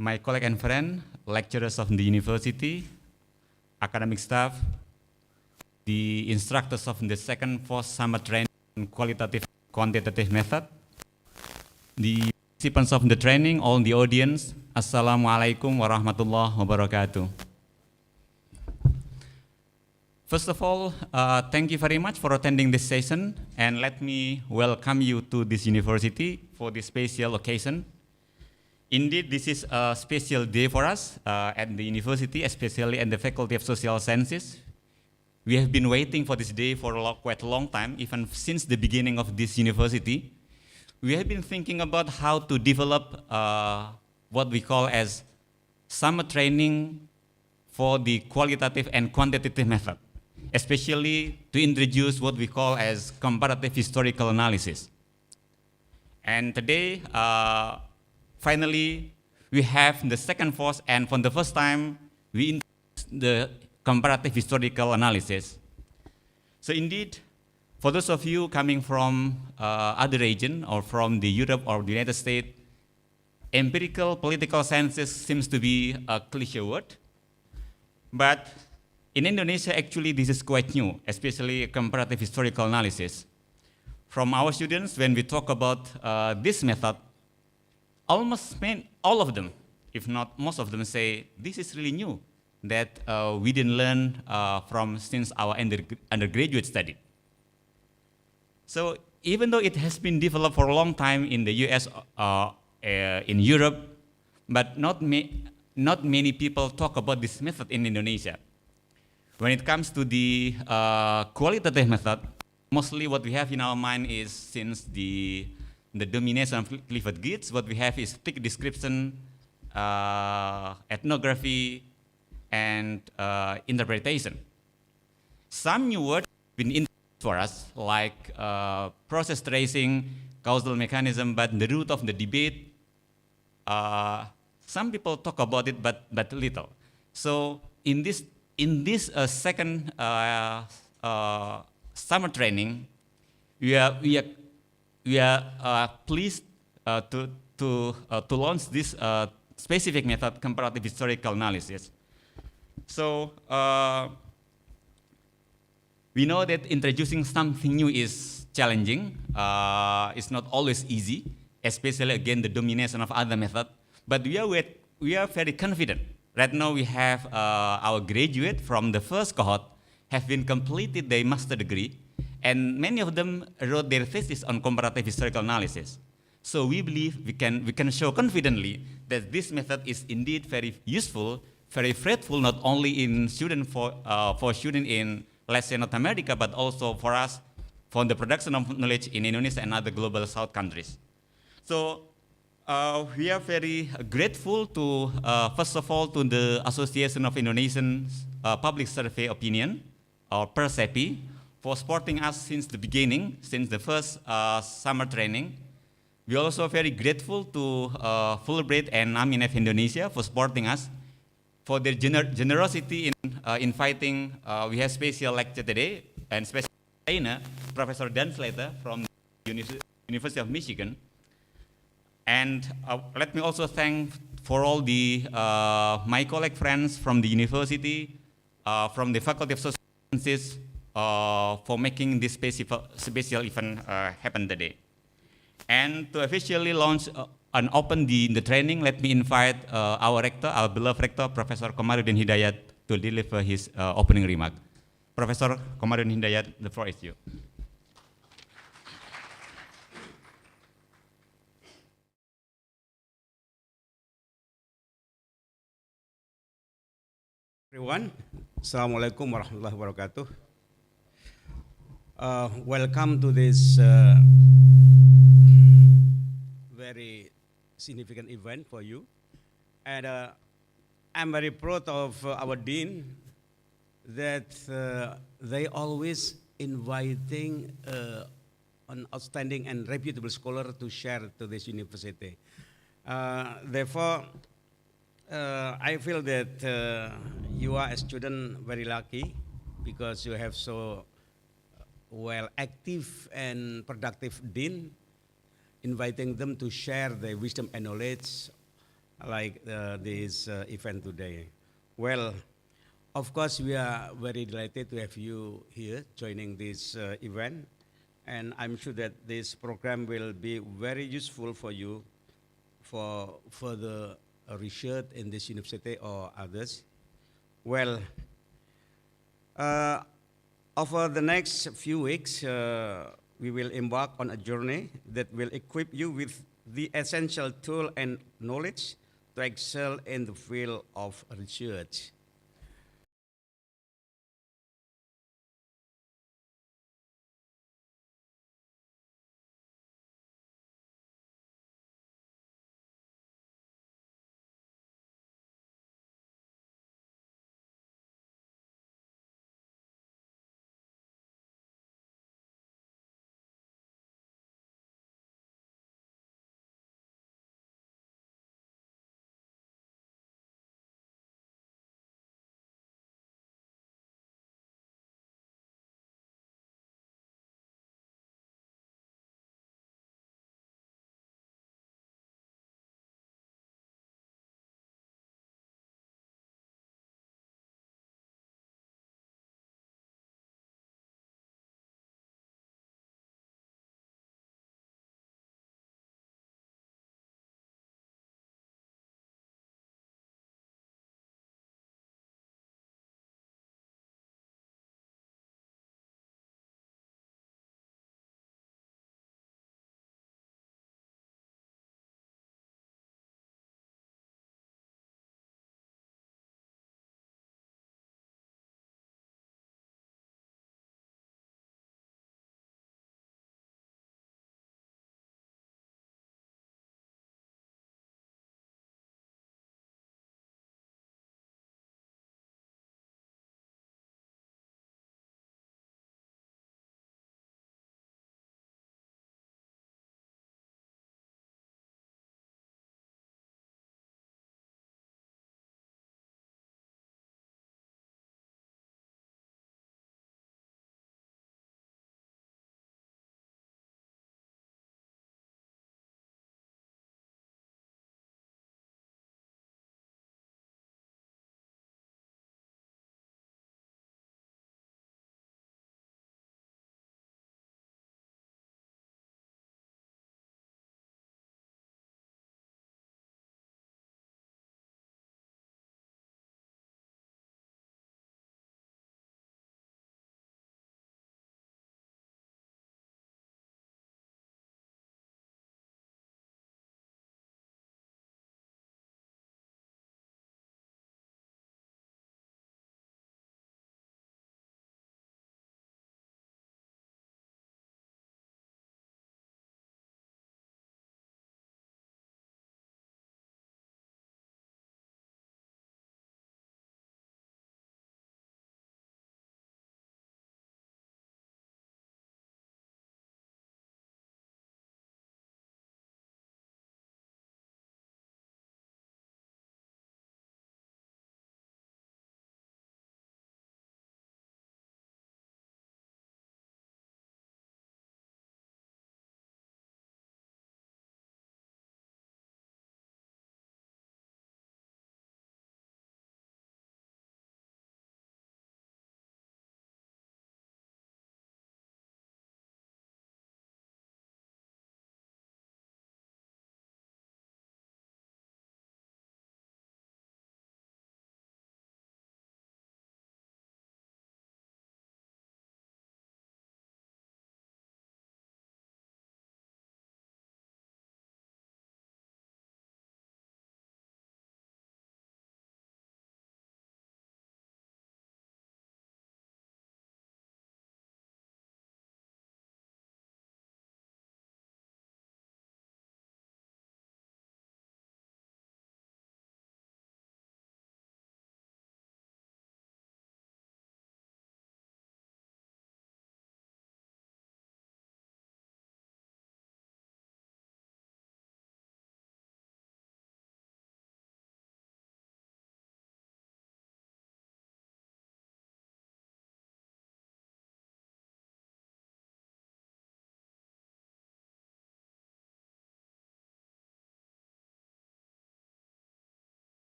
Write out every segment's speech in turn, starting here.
my colleague and friend, lecturers of the university, academic staff, the instructors of the second fourth summer training in qualitative quantitative method, the participants of the training, all the audience, Assalamualaikum warahmatullahi wabarakatuh. First of all, thank you very much for attending this session, and let me welcome you to this university for this special occasion. Indeed, this is a special day for us at the university, especially at the Faculty of Social Sciences. We have been waiting for this day for quite a long time, even since the beginning of this university. We have been thinking about how to develop what we call as summer training for the qualitative and quantitative method, especially to introduce what we call as comparative historical analysis. And today, finally, we have the second force, and for the first time, we introduce the comparative historical analysis. So indeed, for those of you coming from other region or from the Europe or the United States, empirical political sciences seems to be a cliche word. But in Indonesia, actually, this is quite new, especially comparative historical analysis. From our students, when we talk about this method, almost all of them, if not most of them, say this is really new, that we didn't learn from since our undergraduate study. So even though it has been developed for a long time in the US, in Europe, but not many people talk about this method in Indonesia. When it comes to the qualitative method, mostly what we have in our mind is, since the domination of Clifford Geertz, what we have is thick description, ethnography, and interpretation. Some new words have been introduced for us, like process tracing, causal mechanism, but the root of the debate, some people talk about it, but little. So in this second summer training, we are pleased to launch this specific method, comparative historical analysis. So we know that introducing something new is challenging. It's not always easy, especially again the domination of other methods. But we are very confident. Right now we have our graduate from the first cohort have been completed their master degree, and many of them wrote their thesis on comparative historical analysis. So we believe we can show confidently that this method is indeed very useful, very fruitful, not only in for students in, let's say, North America, but also for us for the production of knowledge in Indonesia and other global South countries. So we are very grateful to, first of all, to the Association of Indonesian Public Survey Opinion, or PERSEPI, for supporting us since the beginning, since the first summer training. We are also very grateful to Fulbright and Aminef Indonesia for supporting us, for their generosity in inviting. We have special lecture today, and special trainer, Professor Dan Slater from the University of Michigan. And let me also thank for all the my colleague friends from the university, from the Faculty of Social Sciences, for making this special event happen today. And to officially launch and open the training, let me invite our rector, our beloved rector, Professor Komarudin Hidayat, to deliver his opening remark. Professor Komarudin Hidayat, the floor is yours. Everyone, Assalamualaikum warahmatullahi wabarakatuh. Welcome to this very significant event for you. And I'm very proud of our dean that they always inviting an outstanding and reputable scholar to share to this university. Therefore, I feel that you are a student very lucky because you have so well active and productive dean, inviting them to share their wisdom and knowledge like this event today. Well, of course, we are very delighted to have you here joining this event, and I'm sure that this program will be very useful for you for further research in this university or others. Well, uh, over the next few weeks, we will embark on a journey that will equip you with the essential tool and knowledge to excel in the field of research.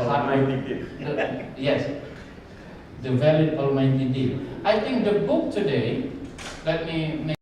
Almighty deal. Yes, the valid Almighty deal. I think the book today, let me make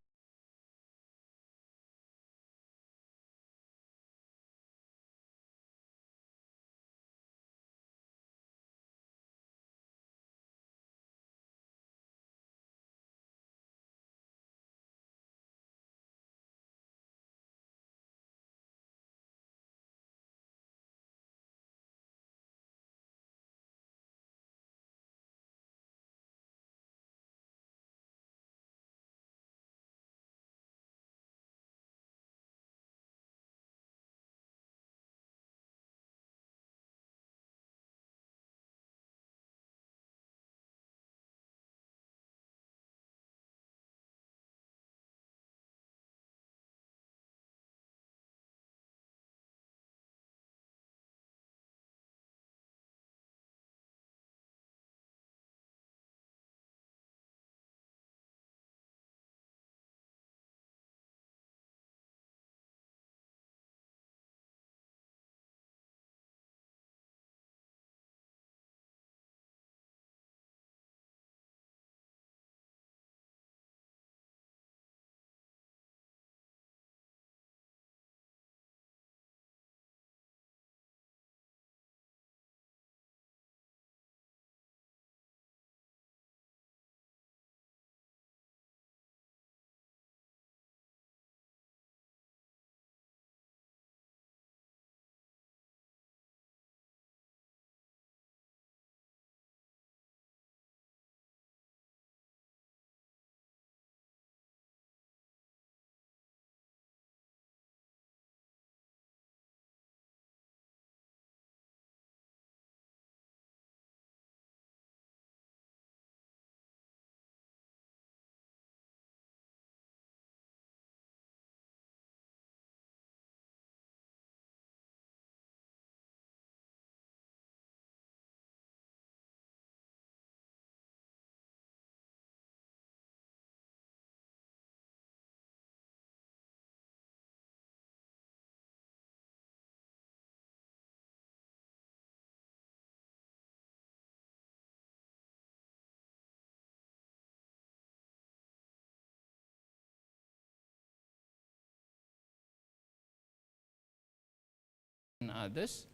others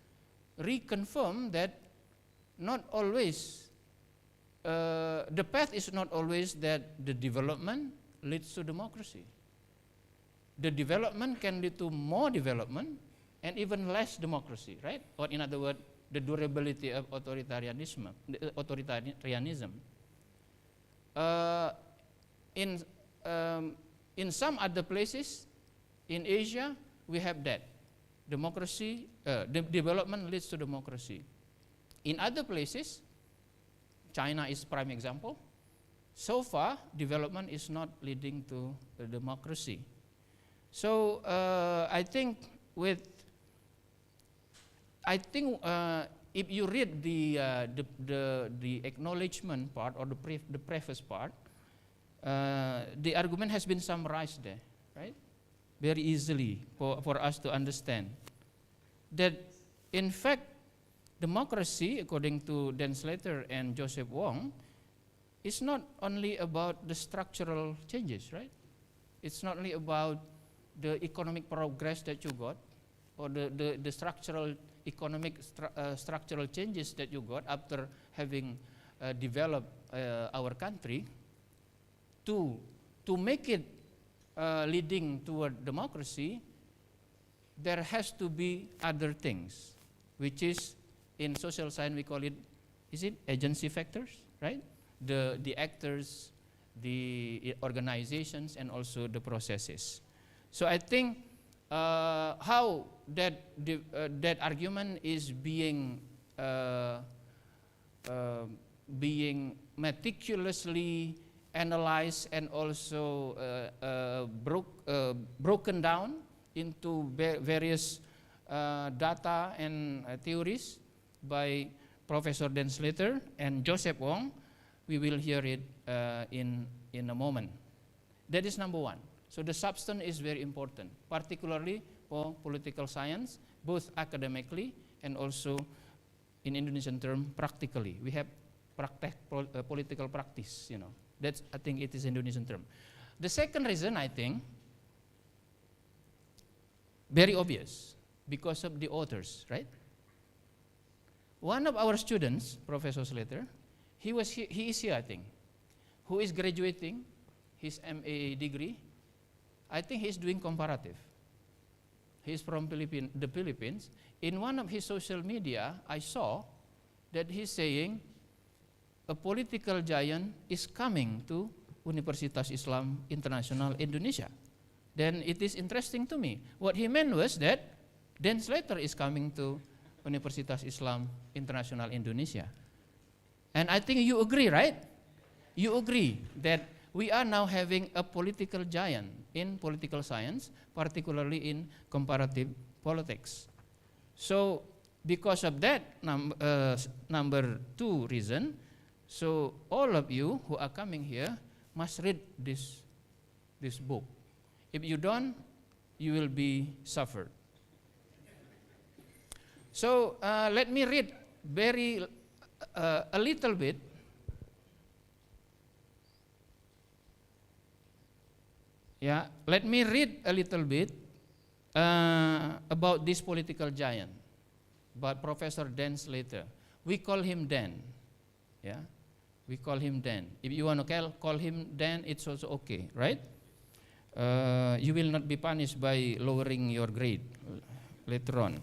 reconfirm that not always the path is not always that the development leads to democracy. The development can lead to more development and even less democracy, right? Or in other words, the durability of authoritarianism. Uh, in, in some other places in Asia, we have that. Democracy, development leads to democracy. In other places, China is prime example. So far, development is not leading to democracy. So I think if you read the acknowledgement part or the preface part, the argument has been summarized there, right? Very easily for us to understand that in fact democracy, according to Dan Slater and Joseph Wong, is not only about the structural changes, right? It's not only about the economic progress that you got or the structural economic structural changes that you got after having developed our country. To make it leading toward democracy, there has to be other things, which is in social science we call it, is it agency factors, right? The actors, the organizations, and also the processes. So I think how that argument is being meticulously analyzed and also broken down into various data and theories by Professor Dan Slater and Joseph Wong. We will hear it in a moment. That is number one. So the substance is very important, particularly for political science, both academically and also in Indonesian term, practically. We have political practice, you know. That's, I think it is Indonesian term. The second reason, I think, very obvious, because of the authors, right? One of our students, Professor Slater, he is here, I think, who is graduating his MA degree. I think he's doing comparative. He's from the Philippines. In one of his social media, I saw that he's saying a political giant is coming to Universitas Islam International Indonesia. Then it is interesting to me. What he meant was that Dan Slater is coming to Universitas Islam International Indonesia. And I think you agree, right? You agree that we are now having a political giant in political science, particularly in comparative politics. So because of that number two reason, so all of you who are coming here must read this book. If you don't, you will be suffered. So let me read a little bit. Yeah, let me read a little bit about this political giant, about Professor Dan Slater. We call him Dan. Yeah, we call him Dan. If you want to call him Dan, it's also okay, right? You will not be punished by lowering your grade later on.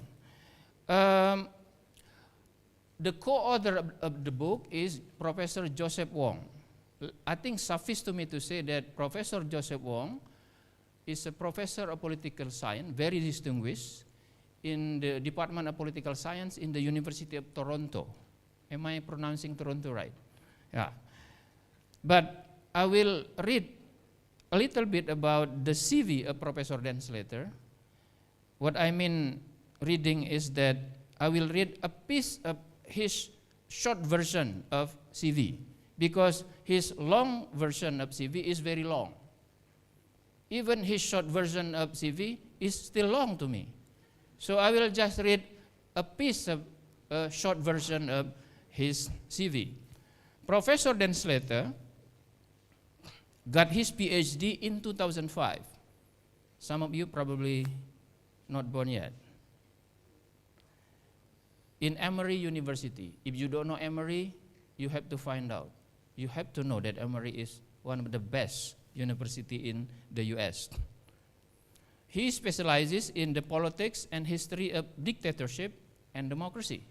The co-author of the book is Professor Joseph Wong. I think suffice to me to say that Professor Joseph Wong is a professor of political science, very distinguished, in the Department of Political Science in the University of Toronto. Am I pronouncing Toronto right? Yeah. But I will read a little bit about the CV of Professor Dan Slater. What I mean reading is that I will read a piece of his short version of CV, because his long version of CV is very long. Even his short version of CV is still long to me. So I will just read a piece of a short version of his CV. Professor Dan Slater got his PhD in 2005. Some of you probably not born yet. In Emory University. If you don't know Emory, you have to find out. You have to know that Emory is one of the best university in the US. He specializes in the politics and history of dictatorship and democracy,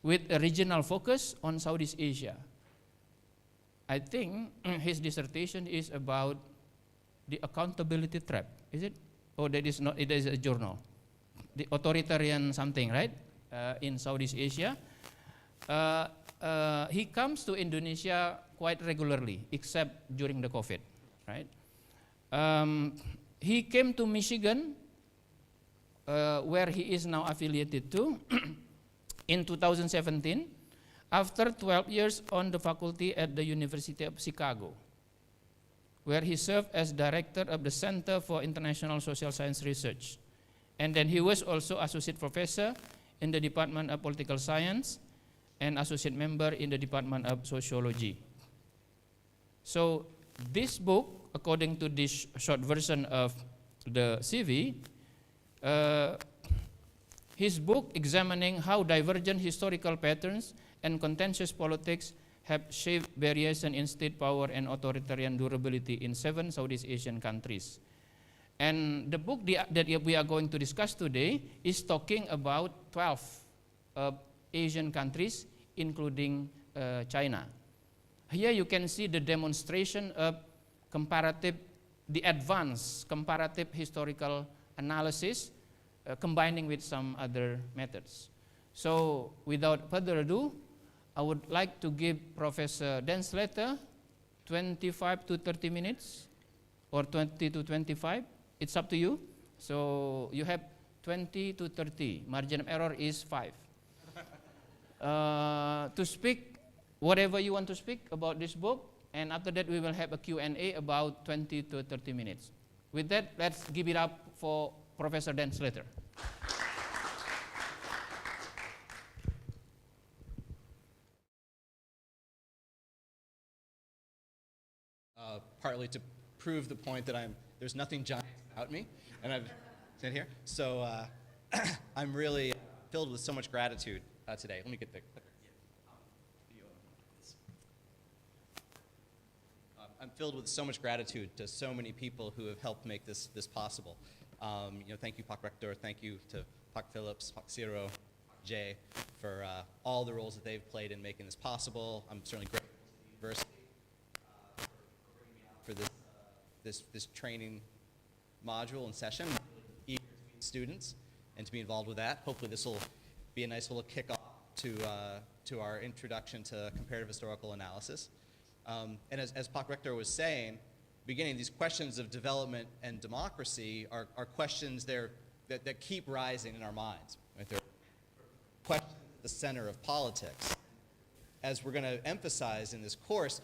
with a regional focus on Southeast Asia. I think his dissertation is about the accountability trap. Is it? Oh, that is not. It is a journal. The authoritarian something, right? In Southeast Asia. He comes to Indonesia quite regularly, except during the COVID, right? He came to Michigan, where he is now affiliated to, in 2017, after 12 years on the faculty at the University of Chicago, where he served as director of the Center for International Social Science Research. And then he was also associate professor in the Department of Political Science and associate member in the Department of Sociology. So this book, according to this short version of the CV, his book examining how divergent historical patterns and contentious politics have shaped variation in state power and authoritarian durability in 7 Southeast Asian countries. And the book that we are going to discuss today is talking about 12 Asian countries, including China. Here you can see the demonstration of the advanced comparative historical analysis, combining with some other methods. So without further ado, I would like to give Professor Dan Slater 25 to 30 minutes, or 20 to 25. It's up to you. So you have 20 to 30. Margin of error is 5. To speak whatever you want to speak about this book, and after that we will have a Q&A about 20 to 30 minutes. With that, let's give it up for Professor Dan Slater. partly to prove the point that there's nothing giant about me, and I've sit here. So I'm really filled with so much gratitude today. Let me get the clicker. I'm filled with so much gratitude to so many people who have helped make this possible. Thank you, Pak Rector. Thank you to Pak Phillips, Pak Ciro, Jay, for all the roles that they've played in making this possible. I'm certainly grateful to the university for bringing me out for this training module and session. I'm really eager to meet students and to be involved with that. Hopefully this will be a nice little kickoff to our introduction to comparative historical analysis. And as Pak Rector was saying, beginning, these questions of development and democracy are questions that keep rising in our minds. Right? They're questions at the center of politics. As we're going to emphasize in this course,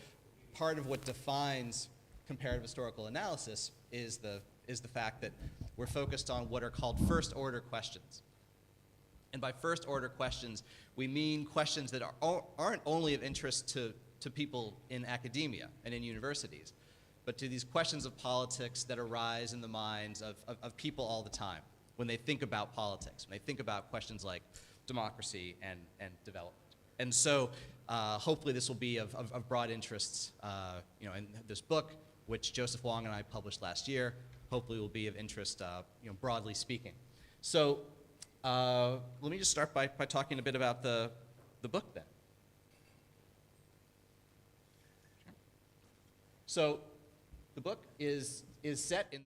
part of what defines comparative historical analysis is the fact that we're focused on what are called first-order questions. And by first-order questions, we mean questions that aren't only of interest to people in academia and in universities, but to these questions of politics that arise in the minds of people all the time when they think about politics, when they think about questions like democracy and development. And so hopefully this will be of broad interests, in this book, which Joseph Wong and I published last year, hopefully will be of interest, broadly speaking. So let me just start by talking a bit about the book then. So the book is set in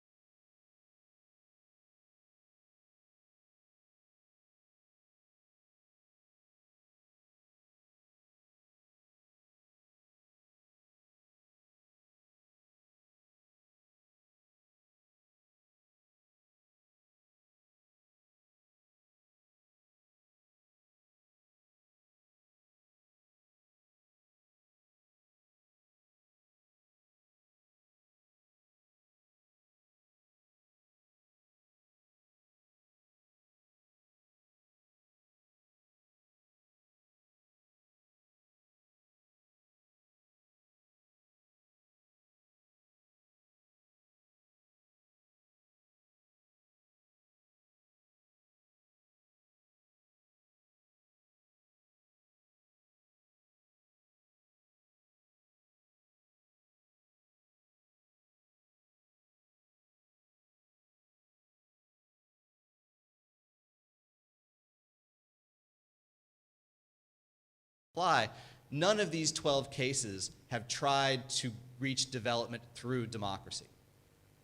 apply. None of these 12 cases have tried to reach development through democracy.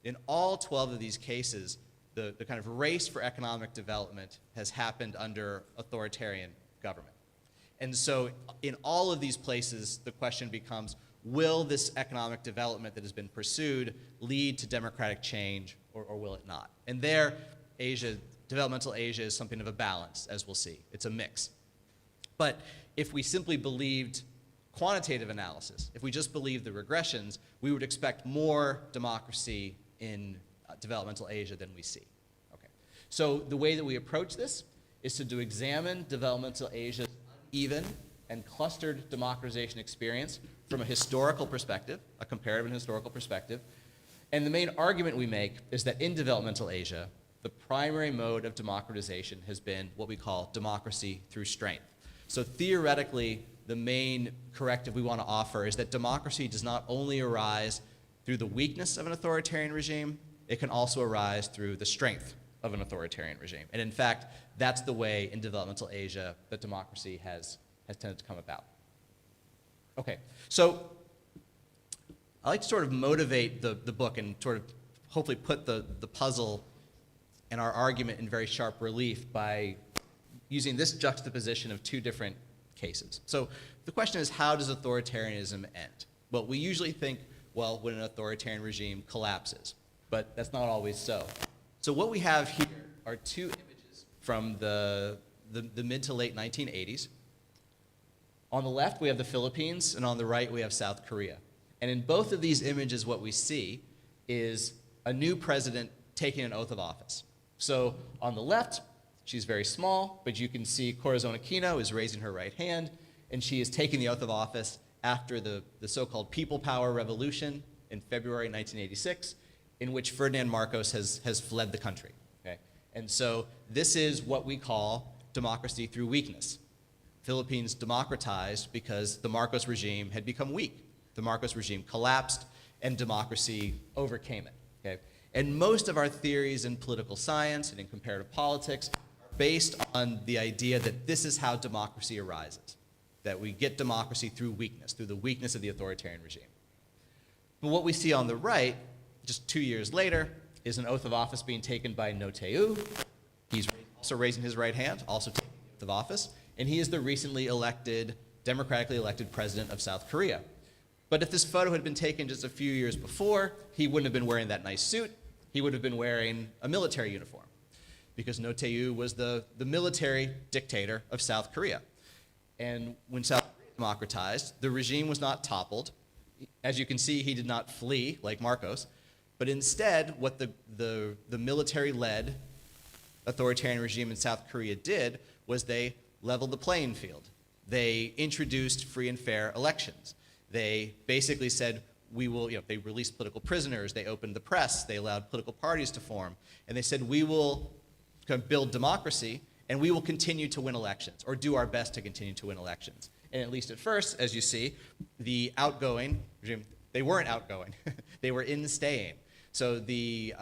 In all 12 of these cases, the kind of race for economic development has happened under authoritarian government. And so in all of these places, the question becomes, will this economic development that has been pursued lead to democratic change, or will it not? And there, developmental Asia is something of a balance, as we'll see. It's a mix. But if we simply believed quantitative analysis, if we just believed the regressions, we would expect more democracy in developmental Asia than we see. Okay. So the way that we approach this is to examine developmental Asia's uneven and clustered democratization experience from a historical perspective, a comparative and historical perspective. And the main argument we make is that in developmental Asia, the primary mode of democratization has been what we call democracy through strength. So theoretically, the main corrective we want to offer is that democracy does not only arise through the weakness of an authoritarian regime, it can also arise through the strength of an authoritarian regime. And in fact, that's the way in developmental Asia that democracy has tended to come about. Okay, so I like to sort of motivate the book and sort of hopefully put the puzzle and our argument in very sharp relief by using this juxtaposition of two different cases. So the question is, how does authoritarianism end? Well, we usually think, well, when an authoritarian regime collapses, but that's not always so. So what we have here are two images from the mid to late 1980s. On the left, we have the Philippines, and on the right, we have South Korea. And in both of these images, what we see is a new president taking an oath of office. So on the left, she's very small, but you can see Corazon Aquino is raising her right hand, and she is taking the oath of office after the so-called People Power Revolution in February 1986, in which Ferdinand Marcos has fled the country. Okay? And so this is what we call democracy through weakness. Philippines democratized because the Marcos regime had become weak. The Marcos regime collapsed and democracy overcame it. Okay? And most of our theories in political science and in comparative politics are based on the idea that this is how democracy arises, that we get democracy through weakness, through the weakness of the authoritarian regime. But what we see on the right, just 2 years later, is an oath of office being taken by No Tae-woo. He's also raising his right hand, also taking the oath of office, and he is the recently elected, democratically elected president of South Korea. But if this photo had been taken just a few years before, he wouldn't have been wearing that nice suit. He would have been wearing a military uniform, because No Tae-woo was the military dictator of South Korea. And when South Korea democratized, the regime was not toppled. As you can see, he did not flee like Marcos, but instead what the military-led authoritarian regime in South Korea did was they leveled the playing field. They introduced free and fair elections. They basically said, they released political prisoners, they opened the press, they allowed political parties to form, and they said, we will kind of build democracy, and we will continue to win elections, or do our best to continue to win elections. And at least at first, as you see, the outgoing regime, they weren't outgoing, they were in-staying. So the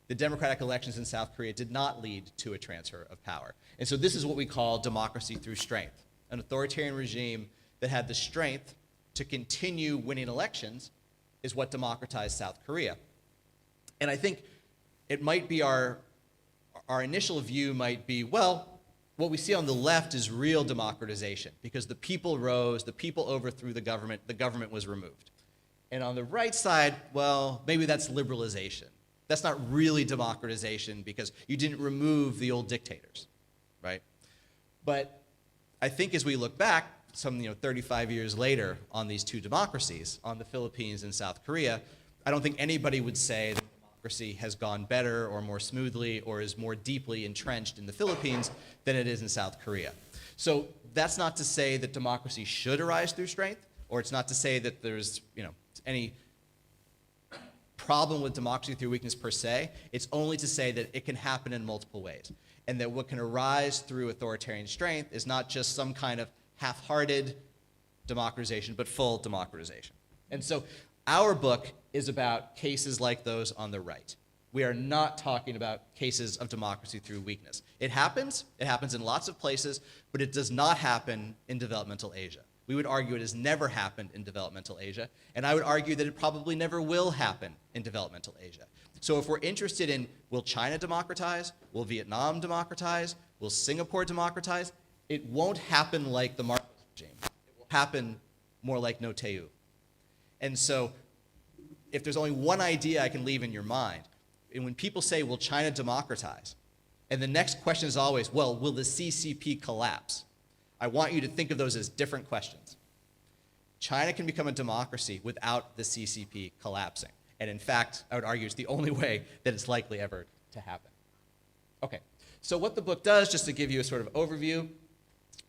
democratic elections in South Korea did not lead to a transfer of power. And so this is what we call democracy through strength. An authoritarian regime that had the strength to continue winning elections is what democratized South Korea. And I think it might be our initial view might be, well, what we see on the left is real democratization, because the people rose, the people overthrew the government was removed. And on the right side, well, maybe that's liberalization. That's not really democratization because you didn't remove the old dictators, right? But I think as we look back, 35 years later on these two democracies, on the Philippines and South Korea, I don't think anybody would say that democracy has gone better or more smoothly or is more deeply entrenched in the Philippines than it is in South Korea. So that's not to say that democracy should arise through strength, or it's not to say that there's any problem with democracy through weakness per se. It's only to say that it can happen in multiple ways, and that what can arise through authoritarian strength is not just some kind of half-hearted democratization, but full democratization. And so our book is about cases like those on the right. We are not talking about cases of democracy through weakness. It happens in lots of places, but it does not happen in developmental Asia. We would argue it has never happened in developmental Asia, and I would argue that it probably never will happen in developmental Asia. So if we're interested in, will China democratize? Will Vietnam democratize? Will Singapore democratize? It won't happen like the Marcos regime. It will happen more like No Tae-woo. And so if there's only one idea I can leave in your mind, and when people say, will China democratize? And the next question is always, well, will the CCP collapse? I want you to think of those as different questions. China can become a democracy without the CCP collapsing. And in fact, I would argue it's the only way that it's likely ever to happen. Okay, so what the book does, just to give you a sort of overview,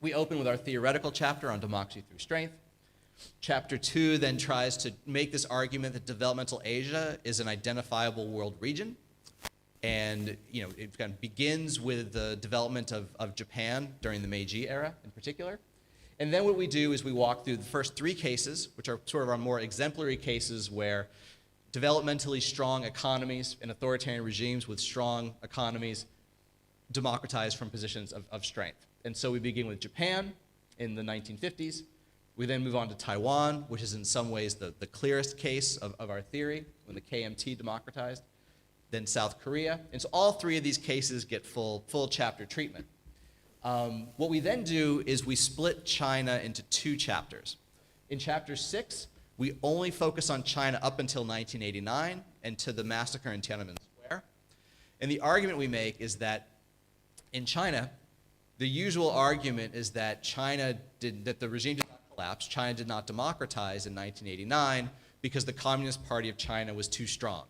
we open with our theoretical chapter on democracy through strength. Chapter 2 then tries to make this argument that developmental Asia is an identifiable world region. And it kind of begins with the development of Japan during the Meiji era in particular. And then what we do is we walk through the first 3 cases, which are sort of our more exemplary cases where developmentally strong economies and authoritarian regimes with strong economies democratize from positions of strength. And so we begin with Japan in the 1950s. We then move on to Taiwan, which is in some ways the clearest case of our theory, when the KMT democratized. Then South Korea. And so all 3 of these cases get full chapter treatment. What we then do is we split China into 2 chapters. In chapter 6, we only focus on China up until 1989 and to the massacre in Tiananmen Square. And the argument we make is that in China, the usual argument is that that the regime did not collapse, China did not democratize in 1989 because the Communist Party of China was too strong.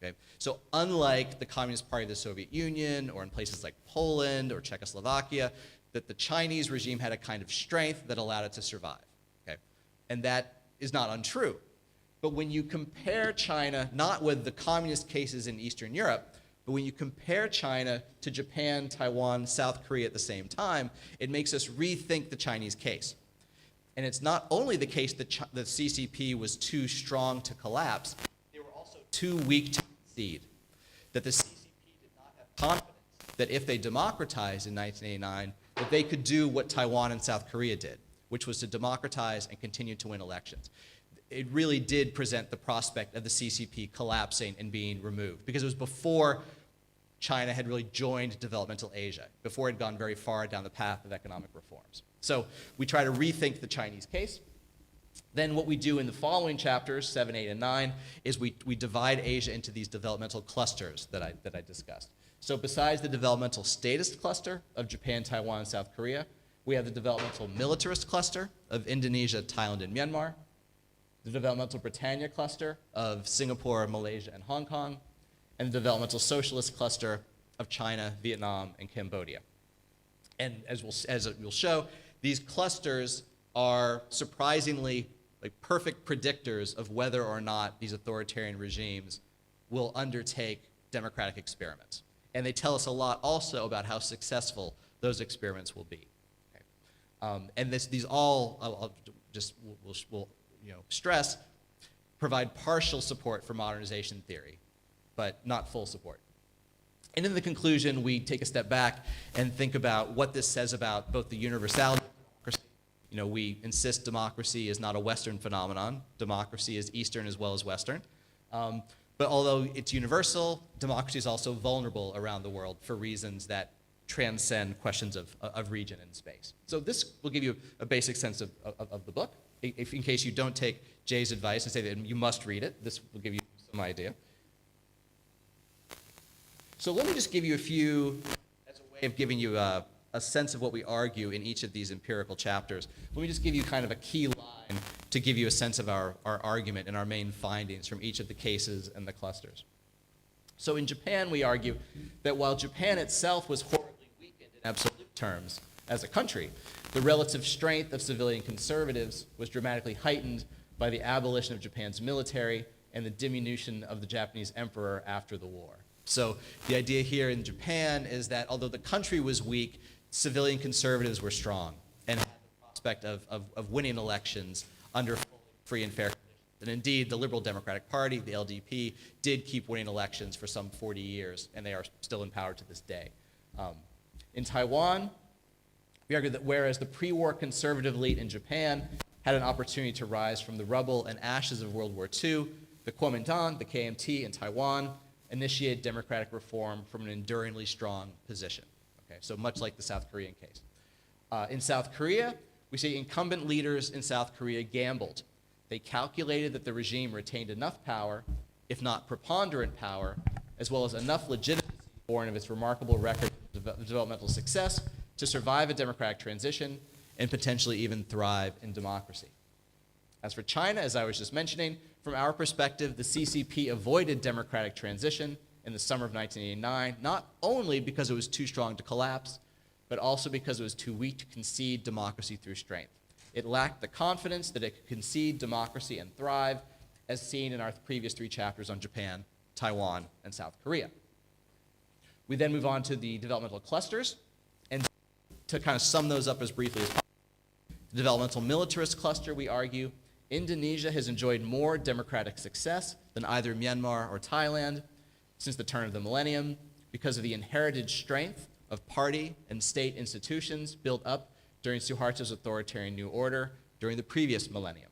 Okay? So unlike the Communist Party of the Soviet Union or in places like Poland or Czechoslovakia, that the Chinese regime had a kind of strength that allowed it to survive. Okay? And that is not untrue. But when you compare China, not with the communist cases in Eastern Europe, but when you compare China to Japan, Taiwan, South Korea at the same time, it makes us rethink the Chinese case. And it's not only the case that the CCP was too strong to collapse, they were also too weak to concede. That the CCP did not have confidence that if they democratized in 1989, that they could do what Taiwan and South Korea did, which was to democratize and continue to win elections. It really did present the prospect of the CCP collapsing and being removed, because it was before China had really joined developmental Asia, before it had gone very far down the path of economic reforms. So we try to rethink the Chinese case. Then what we do in the following chapters, 7, 8, and 9, is we divide Asia into these developmental clusters that I discussed. So besides the developmental statist cluster of Japan, Taiwan, and South Korea, we have the developmental militarist cluster of Indonesia, Thailand, and Myanmar, the developmental Britannia cluster of Singapore, Malaysia, and Hong Kong, and the developmental socialist cluster of China, Vietnam, and Cambodia. And as we'll show, these clusters are surprisingly like perfect predictors of whether or not these authoritarian regimes will undertake democratic experiments. And they tell us a lot also about how successful those experiments will be. Okay. And these all, we'll stress, provide partial support for modernization theory, but not full support. And in the conclusion, we take a step back and think about what this says about both the universality of democracy. We insist democracy is not a Western phenomenon. Democracy is Eastern as well as Western. But although it's universal, democracy is also vulnerable around the world for reasons that transcend questions of region and space. So this will give you a basic sense of the book. In case you don't take Jay's advice and say that you must read it, this will give you some idea. So let me just give you a few, as a way of giving you a sense of what we argue in each of these empirical chapters. Let me just give you kind of a key line to give you a sense of our argument and our main findings from each of the cases and the clusters. So in Japan, we argue that while Japan itself was horribly weakened in absolute terms as a country, the relative strength of civilian conservatives was dramatically heightened by the abolition of Japan's military and the diminution of the Japanese emperor after the war. So the idea here in Japan is that although the country was weak, civilian conservatives were strong and had the prospect of winning elections under free and fair conditions. And indeed, the Liberal Democratic Party, the LDP, did keep winning elections for some 40 years, and they are still in power to this day. In Taiwan, we argue that whereas the pre-war conservative elite in Japan had an opportunity to rise from the rubble and ashes of World War II, the Kuomintang, the KMT in Taiwan, initiated democratic reform from an enduringly strong position. Okay, so much like the South Korean case. In South Korea, we see incumbent leaders in South Korea gambled. They calculated that the regime retained enough power, if not preponderant power, as well as enough legitimacy born of its remarkable record of developmental success to survive a democratic transition and potentially even thrive in democracy. As for China, as I was just mentioning, from our perspective, the CCP avoided democratic transition in the summer of 1989, not only because it was too strong to collapse, but also because it was too weak to concede democracy through strength. It lacked the confidence that it could concede democracy and thrive, as seen in our previous 3 chapters on Japan, Taiwan, and South Korea. We then move on to the developmental clusters, and to kind of sum those up as briefly as possible. The developmental militarist cluster, we argue, Indonesia has enjoyed more democratic success than either Myanmar or Thailand since the turn of the millennium because of the inherited strength of party and state institutions built up during Suharto's authoritarian New Order during the previous millennium.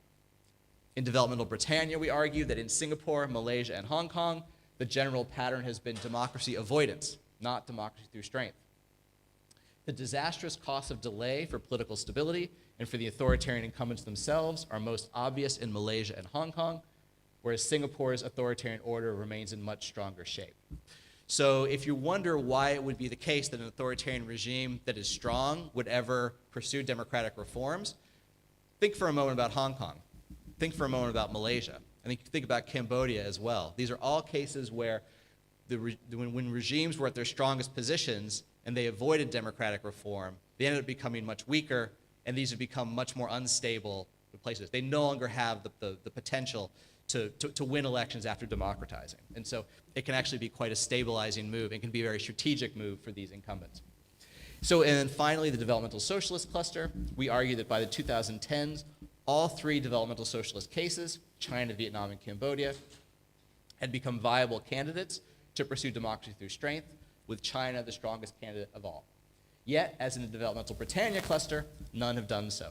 In developmental Britannia, we argue that in Singapore, Malaysia, and Hong Kong, the general pattern has been democracy avoidance, not democracy through strength. The disastrous costs of delay for political stability and for the authoritarian incumbents themselves are most obvious in Malaysia and Hong Kong, whereas Singapore's authoritarian order remains in much stronger shape. So if you wonder why it would be the case that an authoritarian regime that is strong would ever pursue democratic reforms, think for a moment about Hong Kong. Think for a moment about Malaysia. And think about Cambodia as well. These are all cases where when regimes were at their strongest positions and they avoided democratic reform, they ended up becoming much weaker, and these have become much more unstable places. They no longer have the potential to win elections after democratizing. And so it can actually be quite a stabilizing move and can be a very strategic move for these incumbents. So, and then finally, the developmental socialist cluster. We argue that by the 2010s, all three developmental socialist cases, China, Vietnam, and Cambodia, had become viable candidates to pursue democracy through strength, with China the strongest candidate of all. Yet, as in the developmental Britannia cluster, none have done so.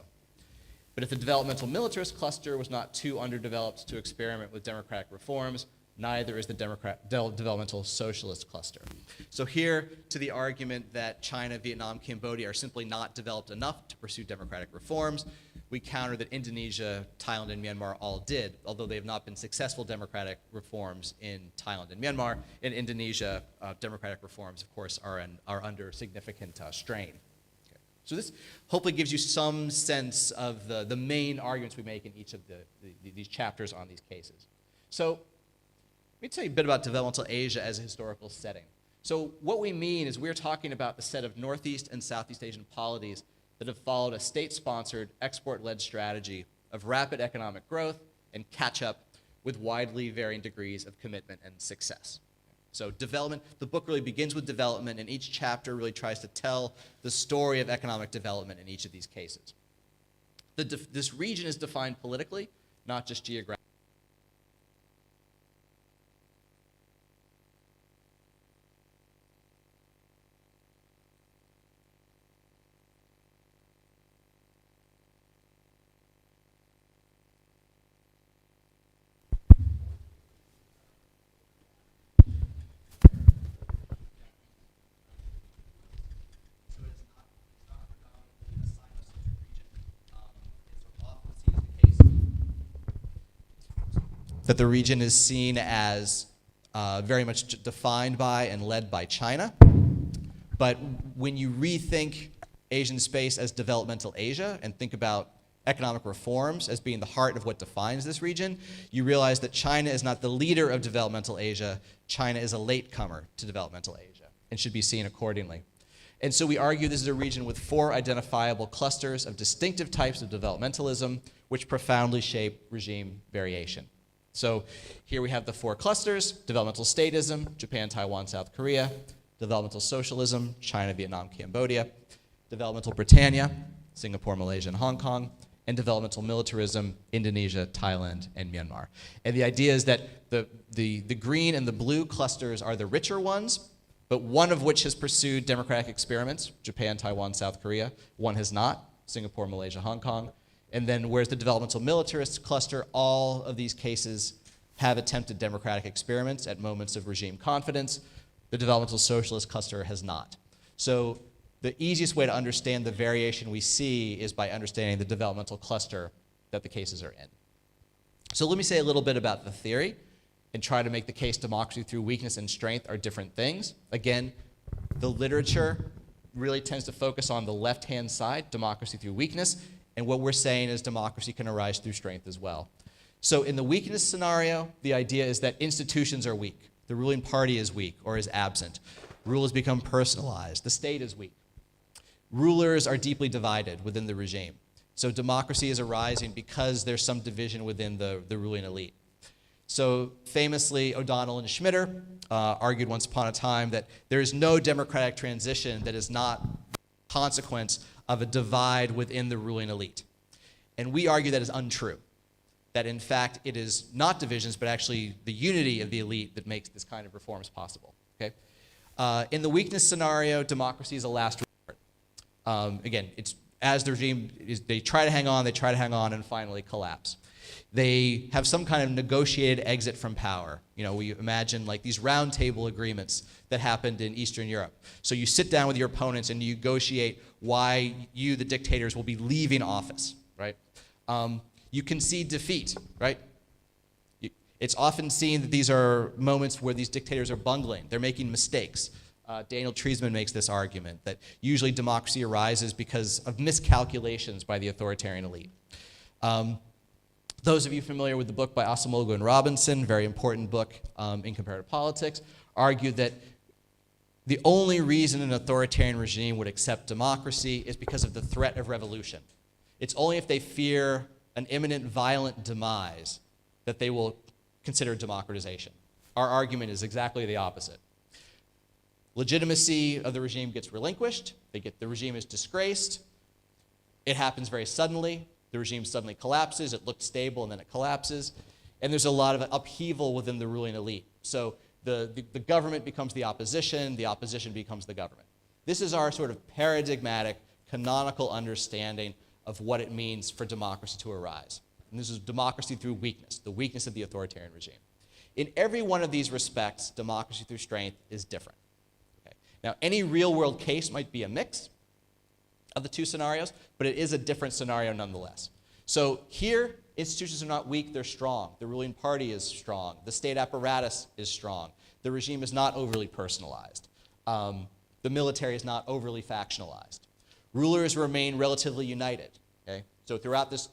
But if the developmental militarist cluster was not too underdeveloped to experiment with democratic reforms, neither is the developmental socialist cluster. So here, to the argument that China, Vietnam, Cambodia are simply not developed enough to pursue democratic reforms, we counter that Indonesia, Thailand, and Myanmar all did, although they have not been successful democratic reforms in Thailand and Myanmar. In Indonesia, democratic reforms, of course, are under significant strain. So this hopefully gives you some sense of the main arguments we make in each of these chapters on these cases. So let me tell you a bit about developmental Asia as a historical setting. So what we mean is we're talking about the set of Northeast and Southeast Asian polities that have followed a state-sponsored, export-led strategy of rapid economic growth and catch-up with widely varying degrees of commitment and success. So development, the book really begins with development, and each chapter really tries to tell the story of economic development in each of these cases. This region is defined politically, not just geographically. That the region is seen as very much defined by and led by China. But when you rethink Asian space as developmental Asia and think about economic reforms as being the heart of what defines this region, you realize that China is not the leader of developmental Asia. China is a latecomer to developmental Asia and should be seen accordingly. And so we argue this is a region with 4 identifiable clusters of distinctive types of developmentalism which profoundly shape regime variation. So here we have the 4 clusters: developmental statism, Japan, Taiwan, South Korea; developmental socialism, China, Vietnam, Cambodia; developmental Britannia, Singapore, Malaysia, and Hong Kong; and developmental militarism, Indonesia, Thailand, and Myanmar. And the idea is that the green and the blue clusters are the richer ones, but one of which has pursued democratic experiments, Japan, Taiwan, South Korea; one has not, Singapore, Malaysia, Hong Kong. And then whereas the developmental militarist cluster, all of these cases have attempted democratic experiments at moments of regime confidence, the developmental socialist cluster has not. So the easiest way to understand the variation we see is by understanding the developmental cluster that the cases are in. So let me say a little bit about the theory and try to make the case democracy through weakness and strength are different things. Again, the literature really tends to focus on the left-hand side, democracy through weakness, and what we're saying is democracy can arise through strength as well. So in the weakness scenario, the idea is that institutions are weak. The ruling party is weak or is absent. Rule has become personalized. The state is weak. Rulers are deeply divided within the regime. So democracy is arising because there's some division within the ruling elite. So famously, O'Donnell and Schmitter argued once upon a time that there is no democratic transition that is not a consequence of a divide within the ruling elite. And we argue that is untrue. That in fact it is not divisions, but actually the unity of the elite that makes this kind of reforms possible. Okay? In the weakness scenario, democracy is a last resort. Again, it's as the regime they try to hang on, and finally collapse. They have some kind of negotiated exit from power. You know, we imagine like these round table agreements that happened in Eastern Europe. So you sit down with your opponents and you negotiate why you, the dictators, will be leaving office, right? You concede defeat, right? It's often seen that these are moments where these dictators are bungling. They're making mistakes. Daniel Treisman makes this argument that usually democracy arises because of miscalculations by the authoritarian elite. Those of you familiar with the book by Acemoglu and Robinson, very important book in comparative politics, argue that the only reason an authoritarian regime would accept democracy is because of the threat of revolution. It's only if they fear an imminent violent demise that they will consider democratization. Our argument is exactly the opposite. Legitimacy of the regime gets relinquished, the regime is disgraced, it happens very suddenly, the regime suddenly collapses, it looked stable and then it collapses, and there's a lot of upheaval within the ruling elite. So the government becomes the opposition becomes the government. This is our sort of paradigmatic, canonical understanding of what it means for democracy to arise. And this is democracy through weakness, the weakness of the authoritarian regime. In every one of these respects, democracy through strength is different. Okay. Now, any real-world case might be a mix of the two scenarios, but it is a different scenario nonetheless. So here, institutions are not weak, they're strong. The ruling party is strong. The state apparatus is strong. The regime is not overly personalized. The military is not overly factionalized. Rulers remain relatively united. Okay? So throughout this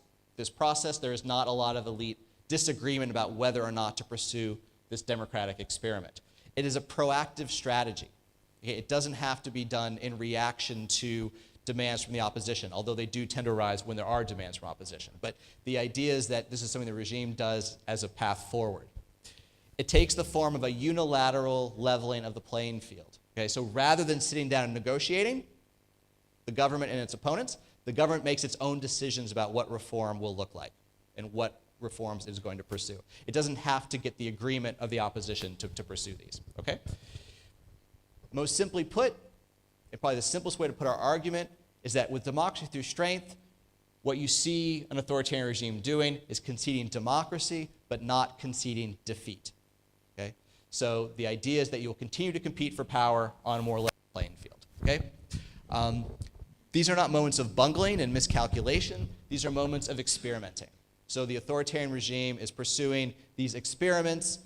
process, there is not a lot of elite disagreement about whether or not to pursue this democratic experiment. It is a proactive strategy. Okay? It doesn't have to be done in reaction to demands from the opposition, although they do tend to arise when there are demands from opposition. But the idea is that this is something the regime does as a path forward. It takes the form of a unilateral leveling of the playing field. Okay? So rather than sitting down and negotiating, the government and its opponents, the government makes its own decisions about what reform will look like and what reforms it is going to pursue. It doesn't have to get the agreement of the opposition to pursue these. Okay? Most simply put, and probably the simplest way to put our argument is that with democracy through strength, what you see an authoritarian regime doing is conceding democracy, but not conceding defeat. Okay? So the idea is that you will continue to compete for power on a more level playing field. Okay? These are not moments of bungling and miscalculation. These are moments of experimenting. So the authoritarian regime is pursuing these experiments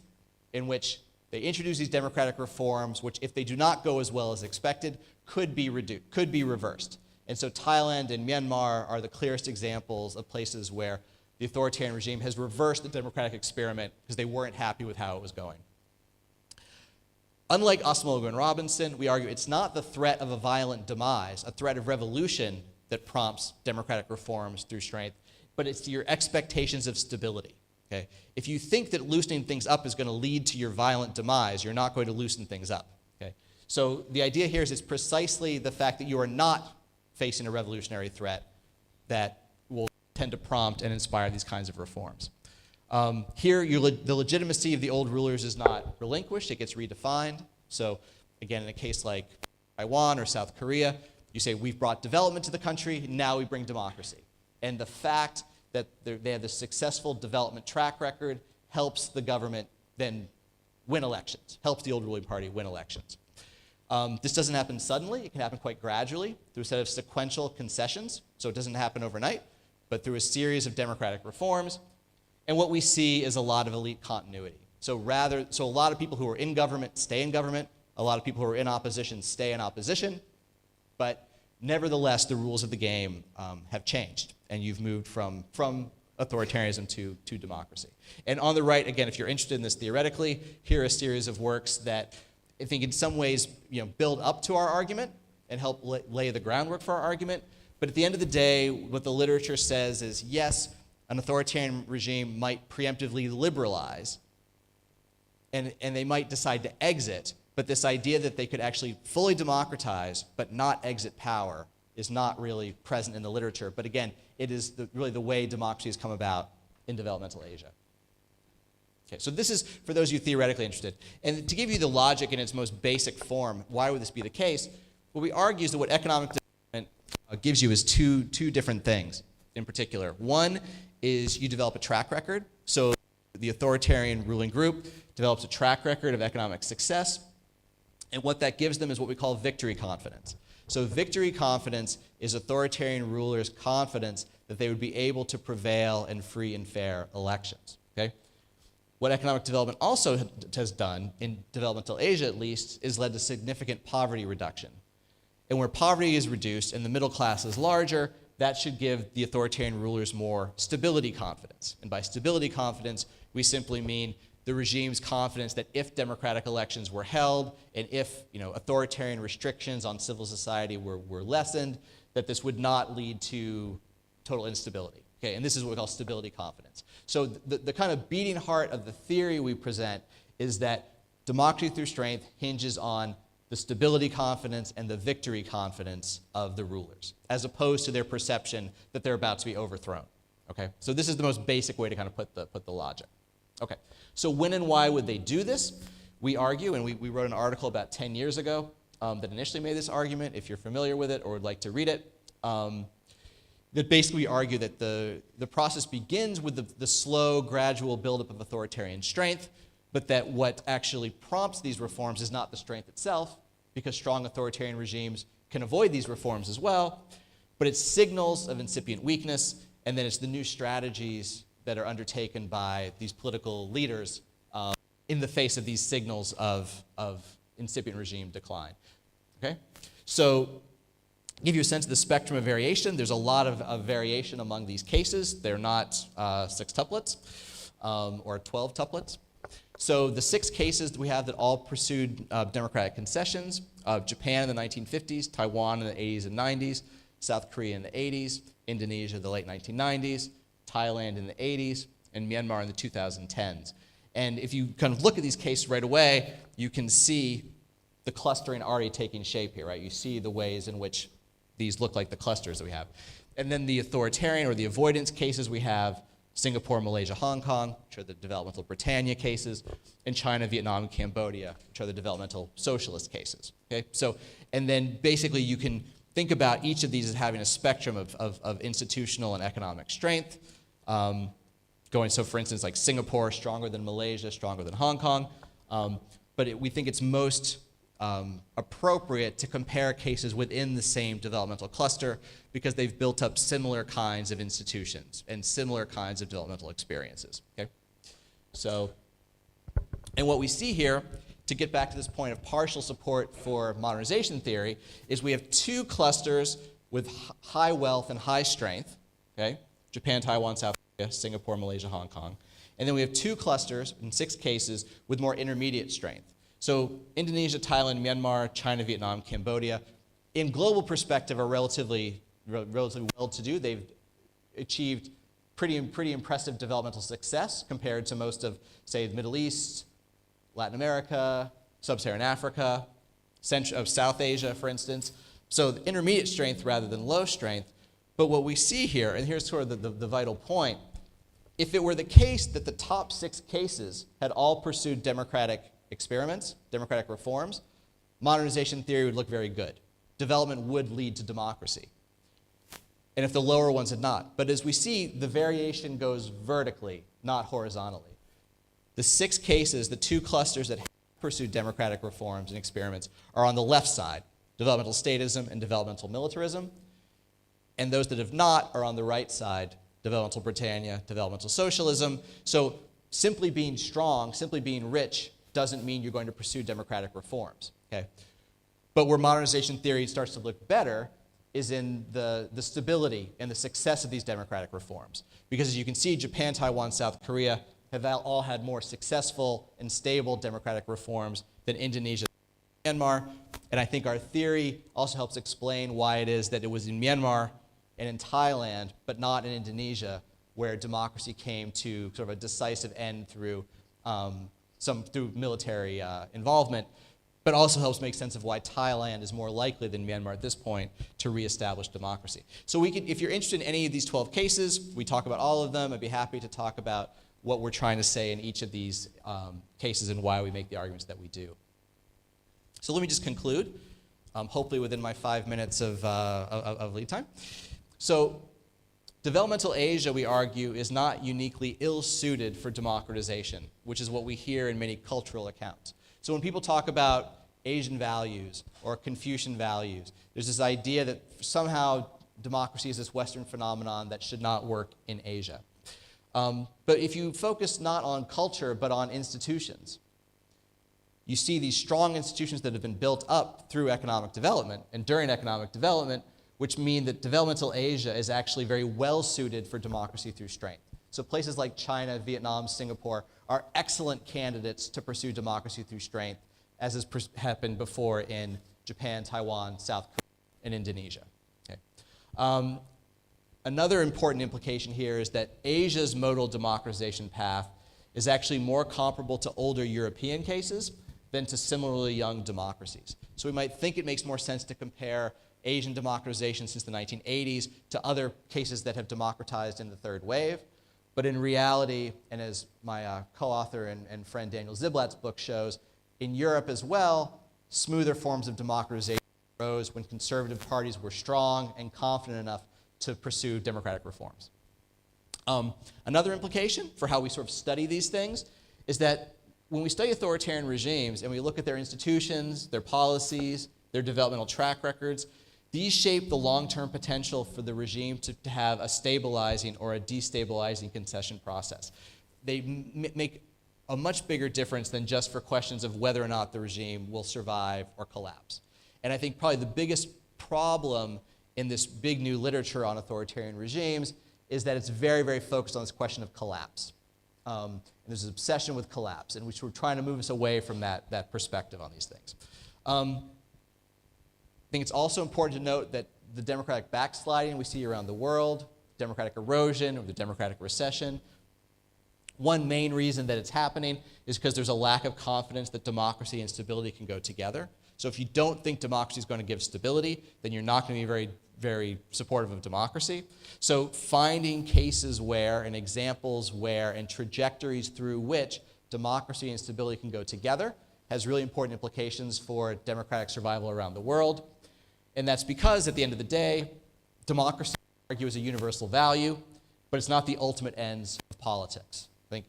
in which they introduce these democratic reforms, which if they do not go as well as expected, could be reversed. And so Thailand and Myanmar are the clearest examples of places where the authoritarian regime has reversed the democratic experiment because they weren't happy with how it was going. Unlike Osamogo and Robinson, we argue it's not the threat of a violent demise, a threat of revolution that prompts democratic reforms through strength, but it's your expectations of stability. Okay? If you think that loosening things up is going to lead to your violent demise, you're not going to loosen things up. Okay? So the idea here is it's precisely the fact that you are not facing a revolutionary threat that will tend to prompt and inspire these kinds of reforms. Here, the legitimacy of the old rulers is not relinquished, it gets redefined. So again, in a case like Taiwan or South Korea, you say, we've brought development to the country, now we bring democracy. And the fact that they have this successful development track record helps the government then win elections, helps the old ruling party win elections. This doesn't happen suddenly. It can happen quite gradually through a set of sequential concessions. So it doesn't happen overnight, but through a series of democratic reforms. And what we see is a lot of elite continuity. So a lot of people who are in government stay in government. A lot of people who are in opposition stay in opposition. But nevertheless, the rules of the game have changed. And you've moved from authoritarianism to democracy. And on the right, again, if you're interested in this theoretically, here are a series of works that I think in some ways build up to our argument and help lay the groundwork for our argument. But at the end of the day, what the literature says is, yes, an authoritarian regime might preemptively liberalize, and they might decide to exit, but this idea that they could actually fully democratize but not exit power is not really present in the literature. But again, it is really the way democracy has come about in developmental Asia. Okay, so this is for those of you theoretically interested. And to give you the logic in its most basic form, why would this be the case? What we argue is that what economic development gives you is two different things in particular. One is you develop a track record. So the authoritarian ruling group develops a track record of economic success. And what that gives them is what we call victory confidence. So victory confidence is authoritarian rulers' confidence that they would be able to prevail in free and fair elections. Okay? What economic development also has done, in developmental Asia at least, is led to significant poverty reduction. And where poverty is reduced and the middle class is larger, that should give the authoritarian rulers more stability confidence. And by stability confidence, we simply mean the regime's confidence that if democratic elections were held and if authoritarian restrictions on civil society were lessened, that this would not lead to total instability. Okay, and this is what we call stability confidence. So the kind of beating heart of the theory we present is that democracy through strength hinges on the stability confidence and the victory confidence of the rulers, as opposed to their perception that they're about to be overthrown. Okay, so this is the most basic way to kind of put the logic. Okay, so when and why would they do this? We argue, and we wrote an article about 10 years ago that initially made this argument, if you're familiar with it or would like to read it. That basically argue that the process begins with the slow, gradual buildup of authoritarian strength, but that what actually prompts these reforms is not the strength itself, because strong authoritarian regimes can avoid these reforms as well, but it's signals of incipient weakness, and then it's the new strategies that are undertaken by these political leaders in the face of these signals of incipient regime decline. Okay? So, give you a sense of the spectrum of variation. There's a lot of variation among these cases. They're not sextuplets or 12 tuplets. So the 6 cases that we have that all pursued democratic concessions, Japan in the 1950s, Taiwan in the 80s and 90s, South Korea in the 80s, Indonesia in the late 1990s, Thailand in the 80s, and Myanmar in the 2010s. And if you kind of look at these cases right away, you can see the clustering already taking shape here, right? You see the ways in which these look like the clusters that we have. And then the authoritarian or the avoidance cases we have Singapore, Malaysia, Hong Kong, which are the developmental Britannia cases, and China, Vietnam, and Cambodia, which are the developmental socialist cases. Okay? So, and then basically you can think about each of these as having a spectrum of institutional and economic strength. So for instance, like Singapore, stronger than Malaysia, stronger than Hong Kong. But we think it's most appropriate to compare cases within the same developmental cluster because they've built up similar kinds of institutions and similar kinds of developmental experiences. Okay? So, and what we see here, to get back to this point of partial support for modernization theory, is we have 2 clusters with high wealth and high strength, okay? Japan, Taiwan, South Korea, Singapore, Malaysia, Hong Kong. And then we have 2 clusters, in 6 cases, with more intermediate strength. So Indonesia, Thailand, Myanmar, China, Vietnam, Cambodia, in global perspective, are relatively well-to-do. They've achieved pretty impressive developmental success compared to most of, say, the Middle East, Latin America, Sub-Saharan Africa, South Asia, for instance. So the intermediate strength rather than low strength. But what we see here, and here's sort of the vital point, if it were the case that the top 6 cases had all pursued democratic experiments, democratic reforms, modernization theory would look very good. Development would lead to democracy. And if the lower ones had not. But as we see, the variation goes vertically, not horizontally. The 6 cases, the 2 clusters that pursued democratic reforms and experiments are on the left side, developmental statism and developmental militarism. And those that have not are on the right side, developmental Britannia, developmental socialism. So simply being strong, simply being rich, doesn't mean you're going to pursue democratic reforms. Okay? But where modernization theory starts to look better is in the stability and the success of these democratic reforms. Because as you can see, Japan, Taiwan, South Korea have all had more successful and stable democratic reforms than Indonesia and Myanmar. And I think our theory also helps explain why it is that it was in Myanmar and in Thailand, but not in Indonesia, where democracy came to sort of a decisive end through through military involvement, but also helps make sense of why Thailand is more likely than Myanmar at this point to reestablish democracy. So if you're interested in any of these 12 cases, we talk about all of them. I'd be happy to talk about what we're trying to say in each of these cases and why we make the arguments that we do. So let me just conclude, hopefully within my 5 minutes of lead time. So developmental Asia, we argue, is not uniquely ill-suited for democratization, which is what we hear in many cultural accounts. So when people talk about Asian values or Confucian values, there's this idea that somehow democracy is this Western phenomenon that should not work in Asia. But if you focus not on culture, but on institutions, you see these strong institutions that have been built up through economic development and during economic development, which mean that developmental Asia is actually very well suited for democracy through strength. So places like China, Vietnam, Singapore are excellent candidates to pursue democracy through strength, as has happened before in Japan, Taiwan, South Korea, and Indonesia. Okay. Another important implication here is that Asia's modal democratization path is actually more comparable to older European cases than to similarly young democracies. So we might think it makes more sense to compare Asian democratization since the 1980s to other cases that have democratized in the third wave. But in reality, and as my co-author and friend Daniel Ziblatt's book shows, in Europe as well, smoother forms of democratization rose when conservative parties were strong and confident enough to pursue democratic reforms. Another implication for how we sort of study these things is that when we study authoritarian regimes and we look at their institutions, their policies, their developmental track records, these shape the long-term potential for the regime to have a stabilizing or a destabilizing concession process. They make a much bigger difference than just for questions of whether or not the regime will survive or collapse. And I think probably the biggest problem in this big new literature on authoritarian regimes is that it's very, very focused on this question of collapse. And there's an obsession with collapse, and we're trying to move us away from that perspective on these things. I think it's also important to note that the democratic backsliding we see around the world, democratic erosion or the democratic recession, one main reason that it's happening is because there's a lack of confidence that democracy and stability can go together. So if you don't think democracy is going to give stability, then you're not going to be very, very supportive of democracy. So finding cases where, and examples where, and trajectories through which democracy and stability can go together has really important implications for democratic survival around the world. And that's because, at the end of the day, democracy, I argue, is a universal value, but it's not the ultimate ends of politics. I think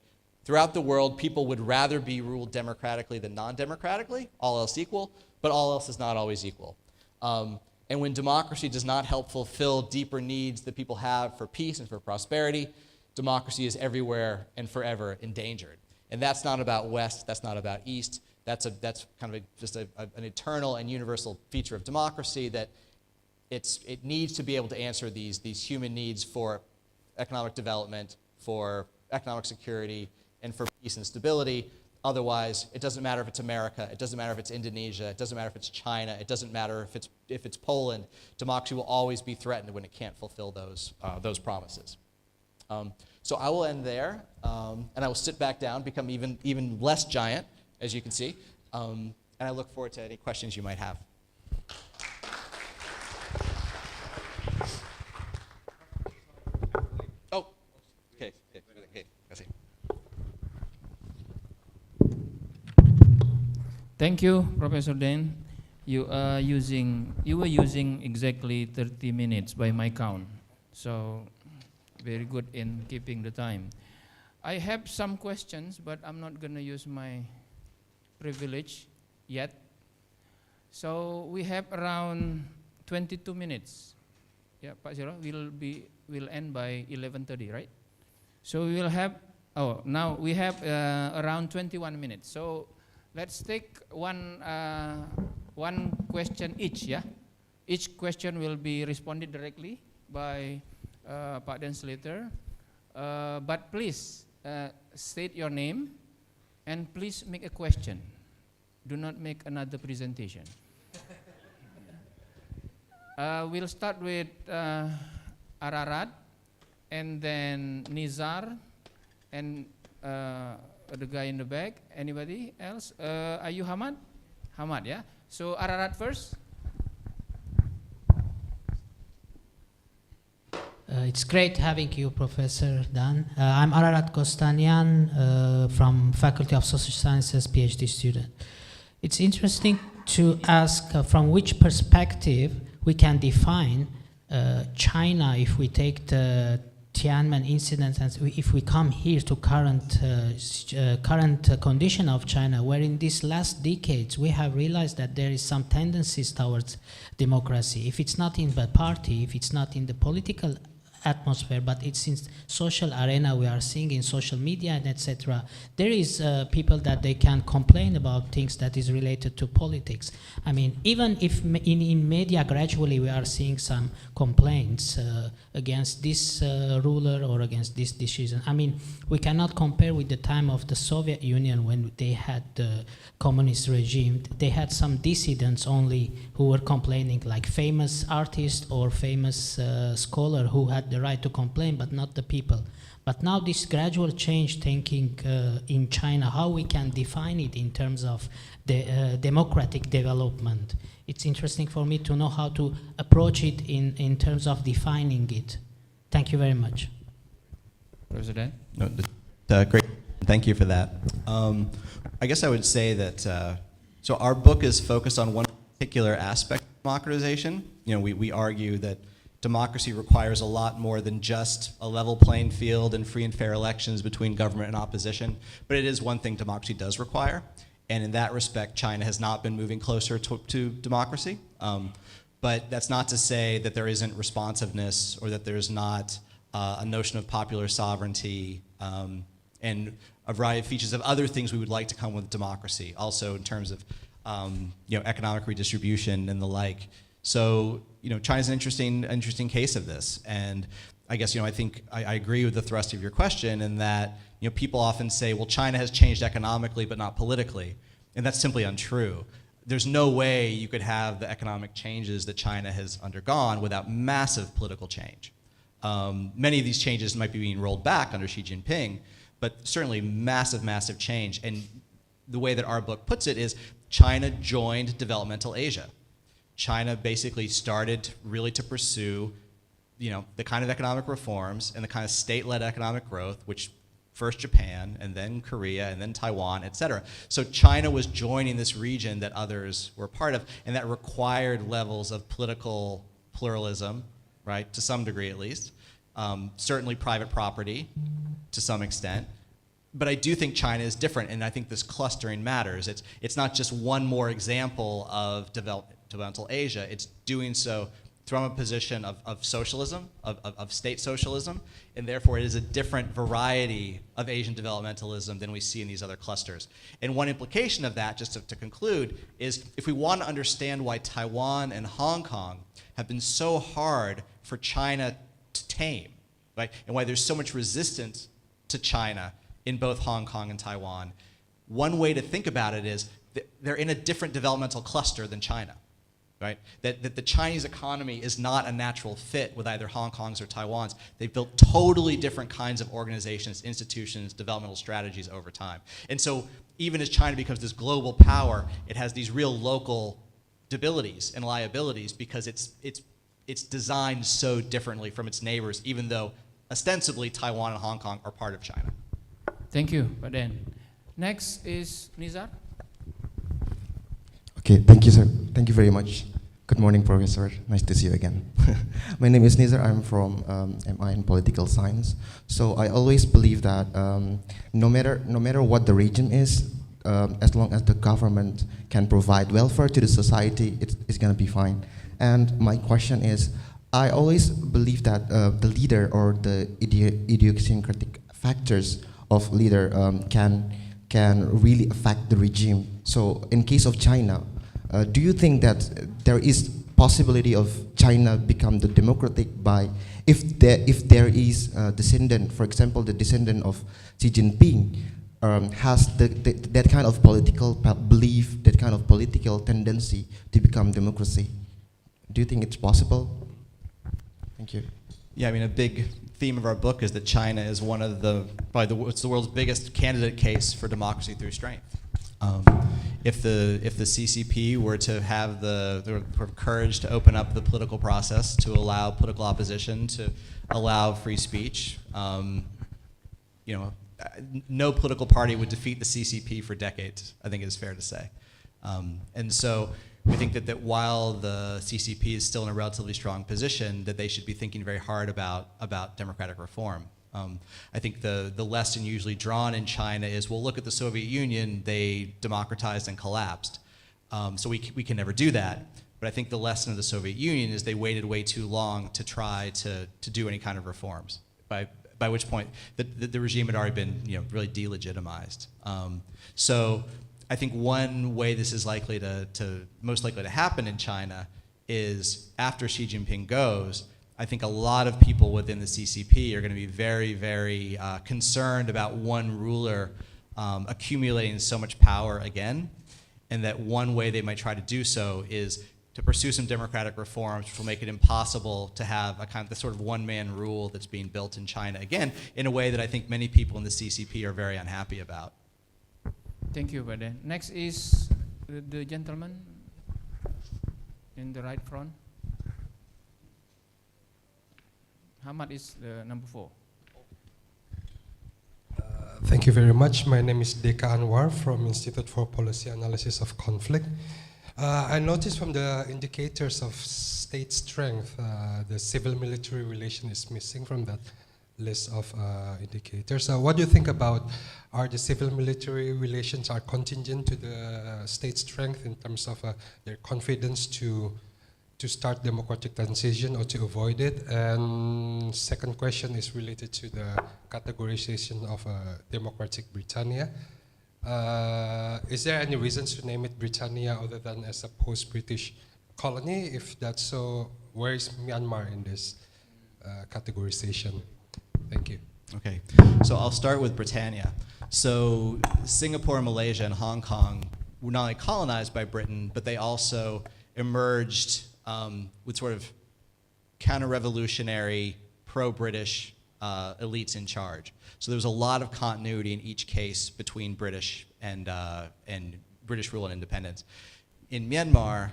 throughout the world, people would rather be ruled democratically than non-democratically, all else equal, but all else is not always equal. And when democracy does not help fulfill deeper needs that people have for peace and for prosperity, democracy is everywhere and forever endangered. And that's not about West, that's not about East, that's kind of just an eternal and universal feature of democracy, that it needs to be able to answer these human needs for economic development, for economic security, and for peace and stability. Otherwise, it doesn't matter if it's America, it doesn't matter if it's Indonesia, it doesn't matter if it's China, it doesn't matter if it's Poland. Democracy will always be threatened when it can't fulfill those promises. So I will end there, and I will sit back down, become even less giant, as you can see, and I look forward to any questions you might have. Oh, okay, I see. Thank you, Professor Dan. You were using exactly 30 minutes by my count. So very good in keeping the time. I have some questions, but I'm not going to use my privilege yet. So we have around 22 minutes. Yeah, Pak Zero, will end by 11:30, right? So we will have, now we have around 21 minutes. So let's take one question each, yeah? Each question will be responded directly by Pak Dan Slater. But please state your name and please make a question. Do not make another presentation. We'll start with Ararat, and then Nizar, and the guy in the back. Anybody else? Are you Hamad? Hamad, yeah? So Ararat first. It's great having you, Professor Dan. I'm Ararat Kostanian from Faculty of Social Sciences, PhD student. It's interesting to ask from which perspective we can define China if we take the Tiananmen incident and if we come here to current condition of China, where in these last decades we have realized that there is some tendencies towards democracy. If it's not in the party, if it's not in the political atmosphere, but it's in social arena, we are seeing in social media and etc. There is people that they can complain about things that is related to politics. I mean, even if in media gradually we are seeing some complaints against this ruler or against this decision. I mean, we cannot compare with the time of the Soviet Union when they had the communist regime. They had some dissidents only who were complaining, like famous artists or famous scholar who had the right to complain, but not the people. But now this gradual change thinking in China, how we can define it in terms of the democratic development. It's interesting for me to know how to approach it in terms of defining it. Thank you very much. President? No, great. Thank you for that. I guess I would say that, so our book is focused on one particular aspect of democratization. You know, we argue that democracy requires a lot more than just a level playing field and free and fair elections between government and opposition, but it is one thing democracy does require. And in that respect, China has not been moving closer to democracy. But that's not to say that there isn't responsiveness or that there's not a notion of popular sovereignty and a variety of features of other things we would like to come with democracy, also in terms of economic redistribution and the like. So China's an interesting case of this, and I guess I think I agree with the thrust of your question in that people often say, well, China has changed economically but not politically, and that's simply untrue. There's no way you could have the economic changes that China has undergone without massive political change. Many of these changes might be being rolled back under Xi Jinping, but certainly massive change. And the way that our book puts it is China joined developmental Asia. China basically started really to pursue the kind of economic reforms and the kind of state-led economic growth, which first Japan, and then Korea, and then Taiwan, et cetera. So China was joining this region that others were part of, and that required levels of political pluralism, right, to some degree at least. Certainly private property, to some extent. But I do think China is different, and I think this clustering matters. It's not just one more example of developmental Asia. It's doing so from a position of socialism, of state socialism, and therefore it is a different variety of Asian developmentalism than we see in these other clusters. And one implication of that, just to conclude, is if we want to understand why Taiwan and Hong Kong have been so hard for China to tame, right, and why there's so much resistance to China in both Hong Kong and Taiwan, one way to think about it is that they're in a different developmental cluster than China. Right? That the Chinese economy is not a natural fit with either Hong Kong's or Taiwan's. They've built totally different kinds of organizations, institutions, developmental strategies over time. And so even as China becomes this global power, it has these real local debilities and liabilities because it's designed so differently from its neighbors, even though ostensibly Taiwan and Hong Kong are part of China. Thank you, Paden. Next is Nizar. Okay, thank you, sir. Thank you very much. Good morning, Professor. Nice to see you again. My name is Nizar. I'm from MI in Political Science. So I always believe that no matter what the region is, as long as the government can provide welfare to the society, it's going to be fine. And my question is, I always believe that the leader or the idiosyncratic factors of leader can really affect the regime. So in case of China, do you think that there is possibility of China become the democratic by if there is a descendant, for example, the descendant of Xi Jinping has that kind of political belief, that kind of political tendency to become democracy? Do you think it's possible? Thank you. Yeah, I mean, a big theme of our book is that China is one of it's the world's biggest candidate case for democracy through strength. If the CCP were to have the courage to open up the political process, to allow political opposition, to allow free speech, no political party would defeat the CCP for decades, I think it is fair to say. And so we think that while the CCP is still in a relatively strong position, that they should be thinking very hard about democratic reform. I think the lesson usually drawn in China is, well, look at the Soviet Union, they democratized and collapsed. So we can never do that. But I think the lesson of the Soviet Union is they waited way too long to try to do any kind of reforms, by which point the regime had already been really delegitimized. So I think one way this is likely most likely to happen in China is after Xi Jinping goes, I think a lot of people within the CCP are going to be very, very concerned about one ruler accumulating so much power again, and that one way they might try to do so is to pursue some democratic reforms, which will make it impossible to have a kind of the sort of one-man rule that's being built in China, again, in a way that I think many people in the CCP are very unhappy about. Thank you, Pak Den. Next is the gentleman in the right front. Hamad is the number 4. Thank you very much. My name is Deka Anwar from Institute for Policy Analysis of Conflict. I noticed from the indicators of state strength, the civil-military relation is missing from that list of indicators. What do you think about, are the civil-military relations are contingent to the state strength in terms of their confidence to start democratic transition or to avoid it? And second question is related to the categorization of democratic Britannia. Is there any reasons to name it Britannia other than as a post-British colony? If that's so, where is Myanmar in this categorization? Thank you. Okay, so I'll start with Britannia. So Singapore, Malaysia, and Hong Kong were not only colonized by Britain, but they also emerged with sort of counter-revolutionary, pro-British elites in charge. So there was a lot of continuity in each case between British and British rule and independence. In Myanmar,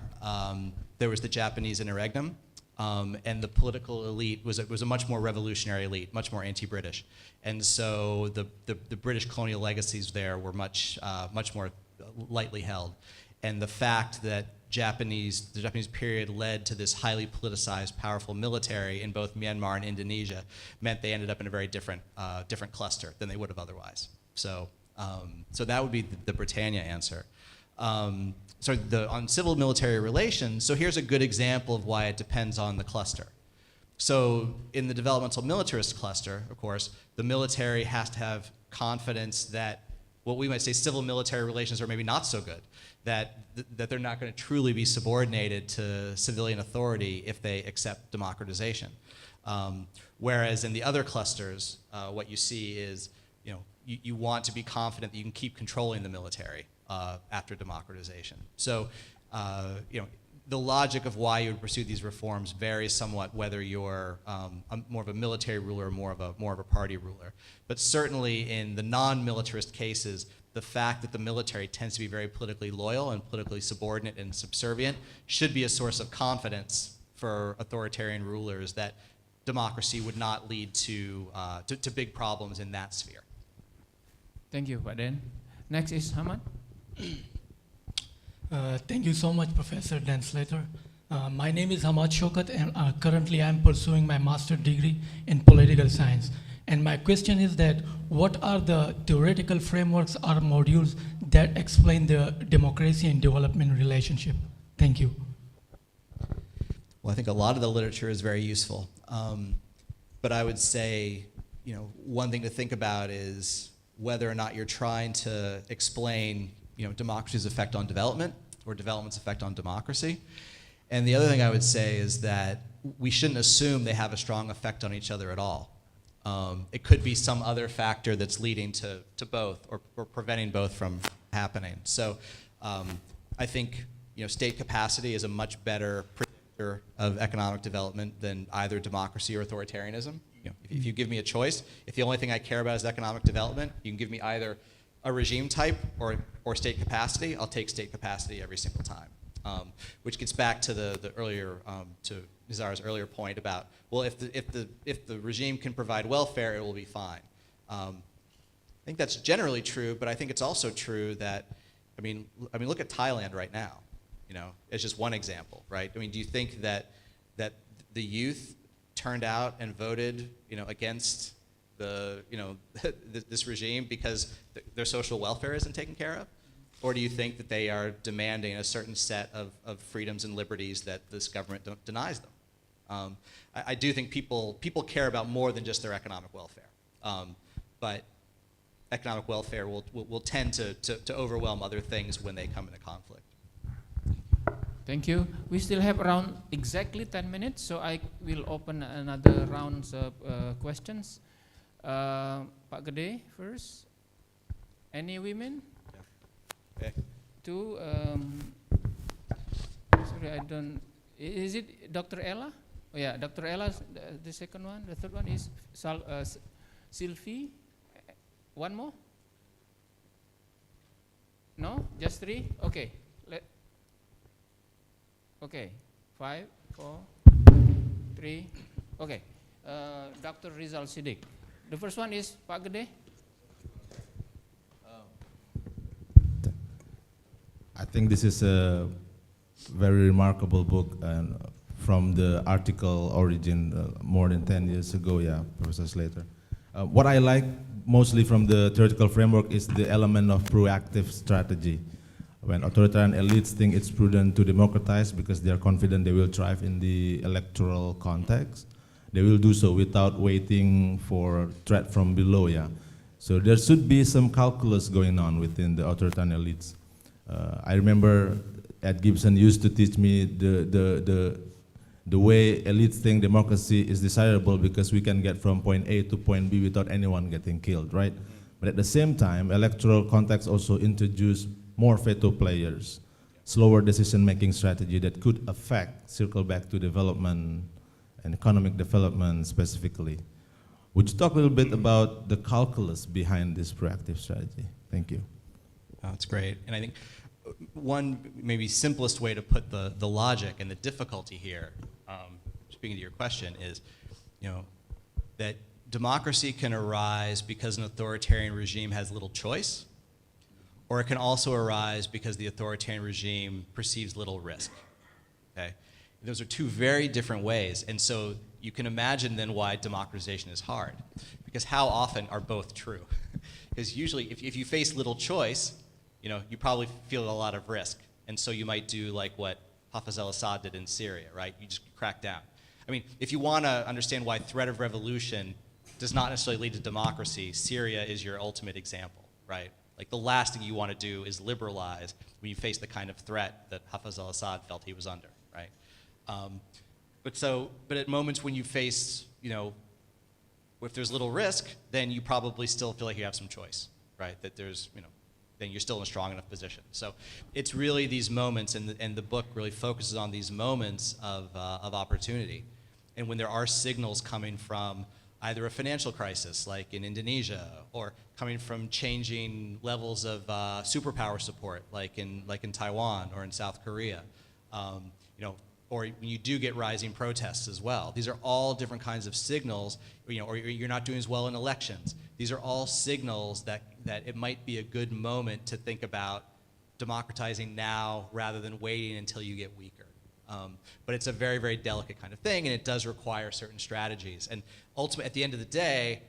there was the Japanese interregnum, and the political elite was a much more revolutionary elite, much more anti-British. And so the British colonial legacies there were much more lightly held. And the fact that the Japanese period led to this highly politicized, powerful military in both Myanmar and Indonesia meant they ended up in a very different cluster than they would have otherwise. So that would be the Britannia answer. On civil-military relations, so here's a good example of why it depends on the cluster. So in the developmental militarist cluster, of course, the military has to have confidence that what we might say civil-military relations are maybe not so good, that they're not going to truly be subordinated to civilian authority if they accept democratization. Whereas in the other clusters, what you see is, you want to be confident that you can keep controlling the military after democratization. So, the logic of why you would pursue these reforms varies somewhat whether you're more of a military ruler or more of a party ruler. But certainly in the non-militarist cases, the fact that the military tends to be very politically loyal and politically subordinate and subservient should be a source of confidence for authoritarian rulers that democracy would not lead to big problems in that sphere. Thank you, Pak Den. Next is Hamad. Thank you so much, Professor Dan Slater. My name is Hamad Shokat, and currently I'm pursuing my master's degree in political science. And my question is that, what are the theoretical frameworks or modules that explain the democracy and development relationship? Thank you. Well, I think a lot of the literature is very useful. But I would say, one thing to think about is whether or not you're trying to explain democracy's effect on development or development's effect on democracy. And the other thing I would say is that we shouldn't assume they have a strong effect on each other at all. It could be some other factor that's leading to both or preventing both from happening. So I think state capacity is a much better predictor of economic development than either democracy or authoritarianism. If you give me a choice, if the only thing I care about is economic development, you can give me either a regime type or state capacity. I'll take state capacity every single time, which gets back to the earlier to Nizar's earlier point about, well, if the regime can provide welfare, it will be fine. I think that's generally true, but I think it's also true that look at Thailand right now. It's just one example, right? Do you think that the youth turned out and voted against this regime because their social welfare isn't taken care of? Or do you think that they are demanding a certain set of freedoms and liberties that this government denies them? I do think people care about more than just their economic welfare. But economic welfare will tend to overwhelm other things when they come into conflict. Thank you. We still have around exactly 10 minutes, so I will open another rounds of questions. Pak Gede first. Any women? Okay. Two. Sorry, I don't. Is it Dr. Ella? Oh yeah, Dr. Ella. The second one. The third one is Sylvie. One more? No, just three. Okay. Okay. 5, 4, 3. Okay. Dr. Rizal Siddiq. The first one is Pak Gede. I think this is a very remarkable book, and from the article origin more than 10 years ago, yeah, Professor Slater. What I like mostly from the theoretical framework is the element of proactive strategy. When authoritarian elites think it's prudent to democratize because they are confident they will thrive in the electoral context, they will do so without waiting for threat from below, yeah. So there should be some calculus going on within the authoritarian elites. I remember Ed Gibson used to teach me the way elites think democracy is desirable because we can get from point A to point B without anyone getting killed, right? But at the same time, electoral context also introduce more veto players, slower decision-making strategy that could affect, circle back to development and economic development specifically. Would you talk a little bit about the calculus behind this proactive strategy? Thank you. Oh, that's great. And I think one maybe simplest way to put the logic and the difficulty here, speaking to your question, is, that democracy can arise because an authoritarian regime has little choice, or it can also arise because the authoritarian regime perceives little risk. Okay? Those are two very different ways, and so you can imagine then why democratization is hard, because how often are both true? Because usually, if you face little choice, you probably feel a lot of risk, and so you might do like what Hafez al-Assad did in Syria, right? You just crack down. I mean, if you want to understand why threat of revolution does not necessarily lead to democracy, Syria is your ultimate example, right? Like the last thing you want to do is liberalize when you face the kind of threat that Hafez al-Assad felt he was under, right? But at moments when you face, if there's little risk, then you probably still feel like you have some choice, right? That there's, then you're still in a strong enough position. So it's really these moments, and the book really focuses on these moments of opportunity. And when there are signals coming from either a financial crisis, like in Indonesia, or coming from changing levels of superpower support, like in Taiwan or in South Korea, or when you do get rising protests as well. These are all different kinds of signals, or you're not doing as well in elections. These are all signals that it might be a good moment to think about democratizing now rather than waiting until you get weaker. But it's a very, very delicate kind of thing, and it does require certain strategies. And ultimately, at the end of the day,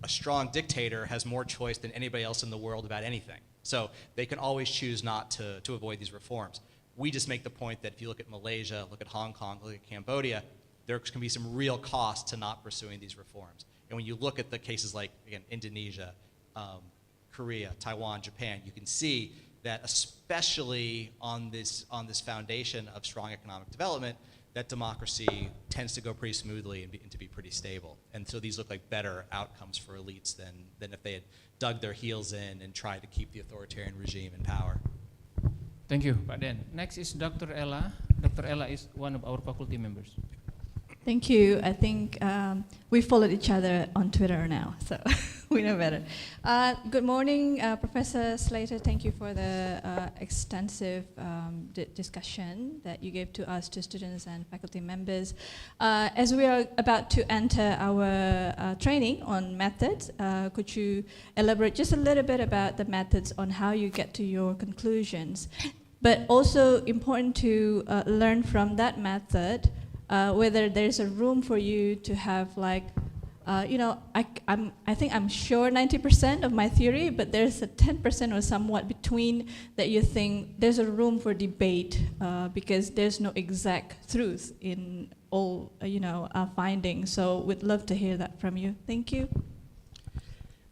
a strong dictator has more choice than anybody else in the world about anything. So they can always choose not to avoid these reforms. We just make the point that if you look at Malaysia, look at Hong Kong, look at Cambodia, there can be some real cost to not pursuing these reforms. And when you look at the cases like, again, Indonesia, Korea, Taiwan, Japan, you can see that especially on this foundation of strong economic development, that democracy tends to go pretty smoothly and to be pretty stable. And so these look like better outcomes for elites than if they had dug their heels in and tried to keep the authoritarian regime in power. Thank you, Pak Den. Next is Dr. Ella. Dr. Ella is one of our faculty members. Thank you. I think we followed each other on Twitter now, so we know better. Good morning, Professor Slater. Thank you for the extensive discussion that you gave to us, to students and faculty members. As we are about to enter our training on methods, could you elaborate just a little bit about the methods on how you get to your conclusions? But also important to learn from that method whether there's a room for you to have like, I think I'm sure 90% of my theory, but there's a 10% or somewhat between that you think there's a room for debate because there's no exact truth in all, our findings. So we'd love to hear that from you. Thank you.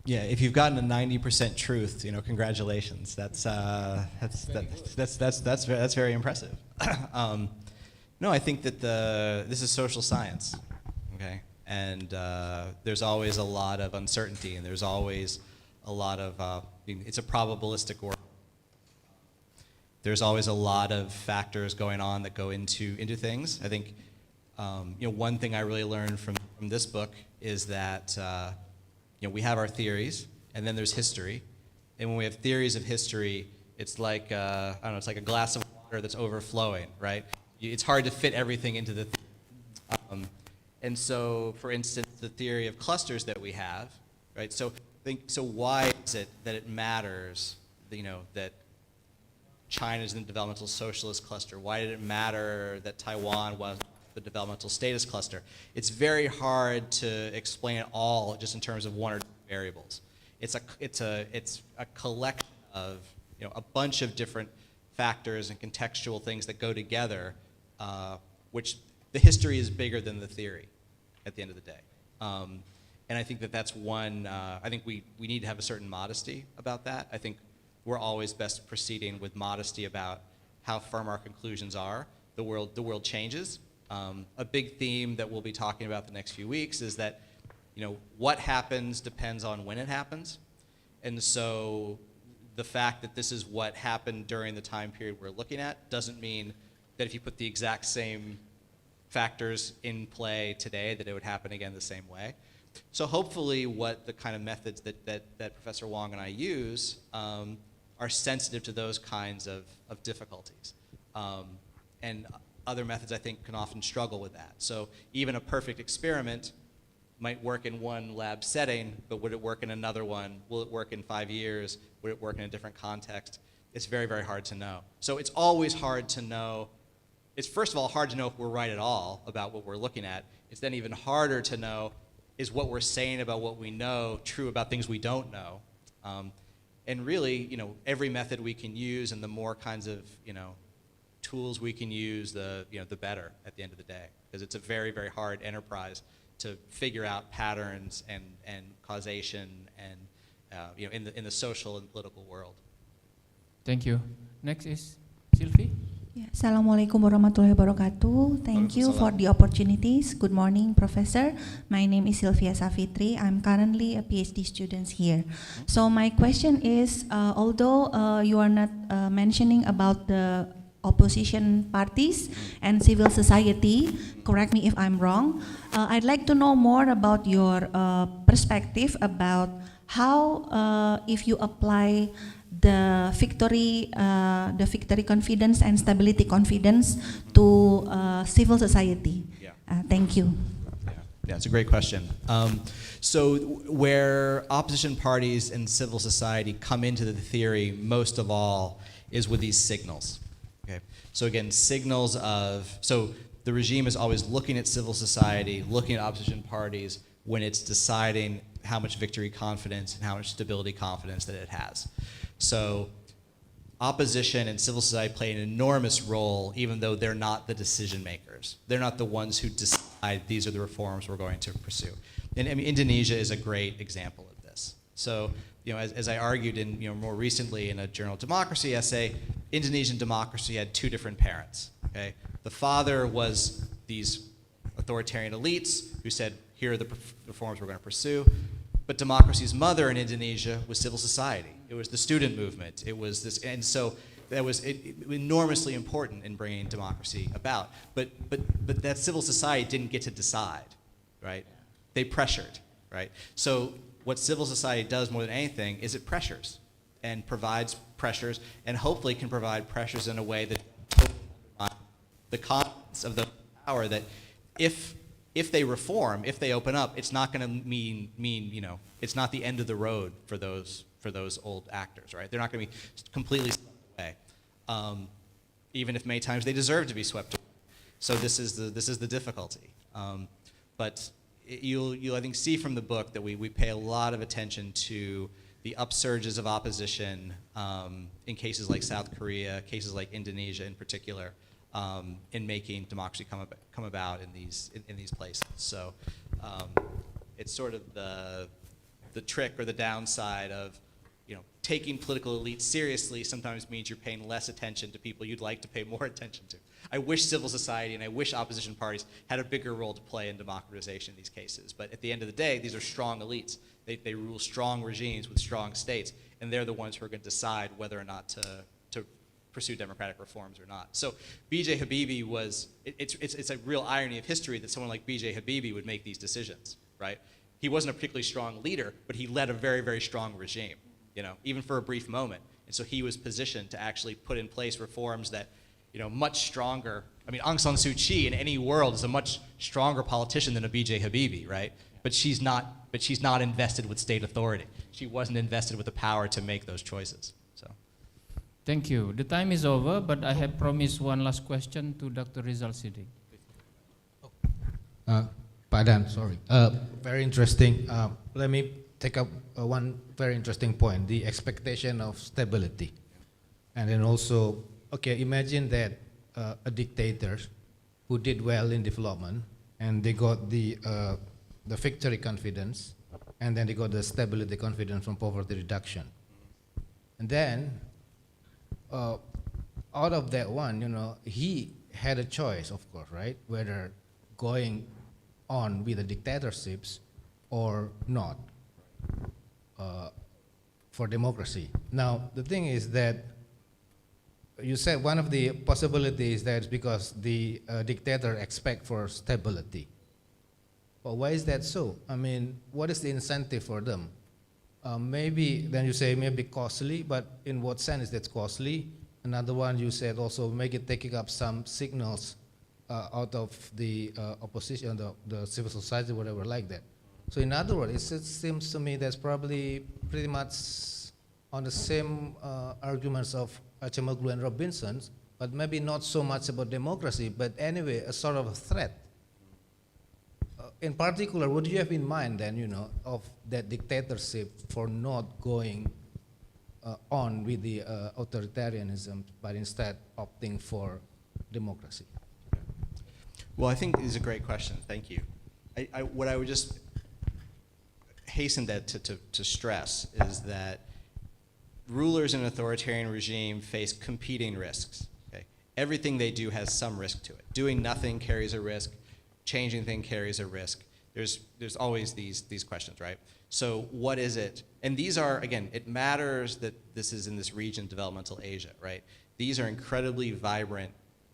Yeah, if you've gotten a 90% truth, congratulations. That's very impressive. No, I think that this is social science, okay? And there's always a lot of uncertainty, and there's always a lot of, it's a probabilistic world. There's always a lot of factors going on that go into things. I think one thing I really learned from this book is that we have our theories, and then there's history. And when we have theories of history, it's like it's like a glass of water that's overflowing, right? It's hard to fit everything into the. And so, for instance, the theory of clusters that we have, right? So why is it that it matters, that China is in the developmental socialist cluster? Why did it matter that Taiwan was the developmental status cluster? It's very hard to explain it all just in terms of one or two variables. It's a collection of a bunch of different factors and contextual things that go together, which the history is bigger than the theory at the end of the day. And I think that's one, I think we need to have a certain modesty about that. I think we're always best proceeding with modesty about how firm our conclusions are. The world changes. A big theme that we'll be talking about the next few weeks is that what happens depends on when it happens. And so the fact that this is what happened during the time period we're looking at doesn't mean that if you put the exact same factors in play today that it would happen again the same way. So hopefully what the kind of methods that Professor Wong and I use are sensitive to those kinds of difficulties. And other methods, I think, can often struggle with that. So even a perfect experiment might work in one lab setting, but would it work in another one? Will it work in 5 years? Would it work in a different context? It's very, very hard to know. So it's always hard to know. It's first of all hard to know if we're right at all about what we're looking at. It's then even harder to know, is what we're saying about what we know true about things we don't know? And really, every method we can use and the more kinds of, tools we can use, the better at the end of the day. Because it's a very, very hard enterprise to figure out patterns and causation and, in the social and political world. Thank you. Next is Sylvie. Yeah. Assalamualaikum warahmatullahi wabarakatuh. Thank you for the opportunities. Good morning, Professor. My name is Sylvia Savitri. I'm currently a PhD student here. So my question is, although you are not mentioning about the opposition parties and civil society, correct me if I'm wrong, I'd like to know more about your perspective about how, if you apply the victory confidence and stability confidence to civil society. Yeah. Thank you. Yeah, it's a great question. So where opposition parties and civil society come into the theory most of all is with these signals. Okay. So again, signals of, so the regime is always looking at civil society, looking at opposition parties when it's deciding how much victory confidence and how much stability confidence that it has. So opposition and civil society play an enormous role, even though they're not the decision makers. They're not the ones who decide these are the reforms we're going to pursue. And I mean, Indonesia is a great example of this. So, as I argued in, more recently in a Journal of Democracy essay, Indonesian democracy had two different parents. Okay, the father was these authoritarian elites who said, here are the reforms we're going to pursue. But democracy's mother in Indonesia was civil society. It was the student movement. It was this, and so that was enormously important in bringing democracy about. But that civil society didn't get to decide, right? They pressured, right? So what civil society does more than anything is it pressures and provides pressures, and hopefully can provide pressures in a way that the confidence of the power that if they reform, if they open up, it's not going to mean it's not the end of the road for those old actors, right? They're not going to be completely swept away, even if many times they deserve to be swept away. So this is the difficulty. But you'll I think see from the book that we pay a lot of attention to the upsurges of opposition in cases like South Korea, cases like Indonesia in particular. In making democracy come about in these places. So it's sort of the trick or the downside of taking political elites seriously sometimes means you're paying less attention to people you'd like to pay more attention to. I wish civil society and I wish opposition parties had a bigger role to play in democratization in these cases. But at the end of the day, these are strong elites. They rule strong regimes with strong states, and they're the ones who are going to decide whether or not to pursue democratic reforms or not. So B.J. Habibie was, it's a real irony of history that someone like B.J. Habibie would make these decisions, right? He wasn't a particularly strong leader, but he led a very, very strong regime, you know, even for a brief moment. And so he was positioned to actually put in place reforms that, you know, much stronger. I mean, Aung San Suu Kyi in any world is a much stronger politician than a B.J. Habibie, right? But she's not invested with state authority. She wasn't invested with the power to make those choices. So, Thank you. The time is over, but I have promised one last question to Dr. Rizal Siddiq. Padan, sorry. Very interesting. Let me take up one very interesting point, the expectation of stability. And then also, okay, imagine that a dictator who did well in development and they got the victory confidence and then they got the stability confidence from poverty reduction. And then out of that one, you know, he had a choice, of course, right? Whether going on with the dictatorships or not for democracy. Now, the thing is that you said one of the possibilities that is because the dictator expect for stability. But why is that so? I mean, what is the incentive for them? Maybe, then you say maybe costly, but in what sense is that costly? Another one you said also make it taking up some signals out of the opposition, the civil society, whatever like that. So in other words, it seems to me that's probably pretty much on the same arguments of Acemoglu and Robinson, but maybe not so much about democracy, but anyway, a sort of a threat. In particular, what do you have in mind then, you know, of that dictatorship for not going on with the authoritarianism, but instead opting for democracy? well, I think is a great question. Thank you. What I would just hasten that to stress is that rulers in an authoritarian regime face competing risks. Okay? Everything they do has some risk to it. Doing nothing carries a risk. Changing things carries a risk. There's always these questions, right? So what is it? And these are, again, it matters that this is in this region, developmental Asia, right? These are incredibly vibrant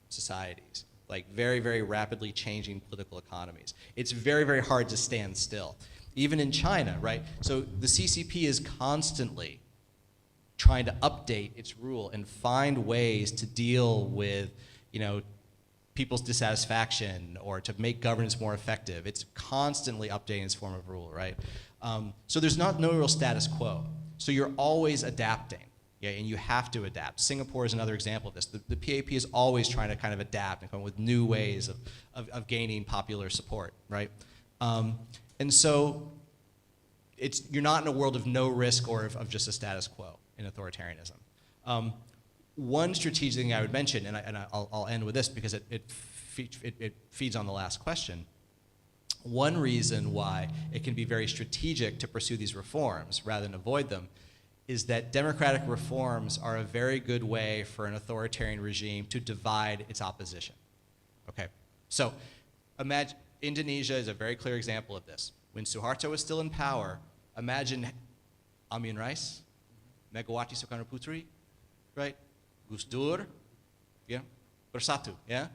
societies, like very, very rapidly changing political economies. It's very, very hard to stand still. Even in China, right? So the CCP is constantly trying to update its rule and find ways to deal with, you know, people's dissatisfaction or to make governance more effective. It's constantly updating its form of rule, right? So there's no real status quo. So you're always adapting, yeah, and you have to adapt. Singapore is another example of this. The PAP is always trying to kind of adapt and come up with new ways of gaining popular support, right? And so you're not in a world of no risk or of just a status quo in authoritarianism. One strategic thing I would mention, and I'll end with this because it feeds on the last question. One reason why it can be very strategic to pursue these reforms rather than avoid them is that democratic reforms are a very good way for an authoritarian regime to divide its opposition. Okay, so imagine Indonesia is a very clear example of this. When Suharto was still in power, imagine Amin Rais, Megawati Soekarno Putri, right? Gus Dur, yeah, Bersatu, yeah?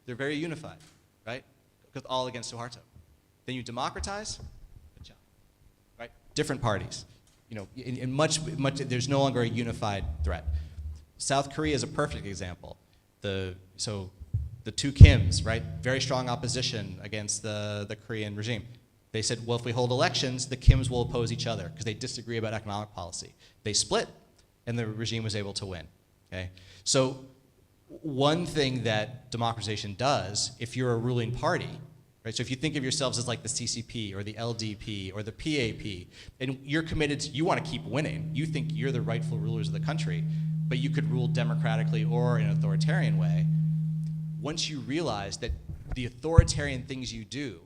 They're very unified, right? Because all against Suharto. Then you democratize, right? Different parties. You know, in much, there's no longer a unified threat. South Korea is a perfect example. So the two Kims, right? Very strong opposition against the Korean regime. They said, well, if we hold elections, the Kims will oppose each other because they disagree about economic policy. They split, and the regime was able to win. Okay? So one thing that democratization does, if you're a ruling party, right? So if you think of yourselves as like the CCP or the LDP or the PAP, and you're committed to, you want to keep winning. You think you're the rightful rulers of the country, but you could rule democratically or in an authoritarian way. Once you realize that the authoritarian things you do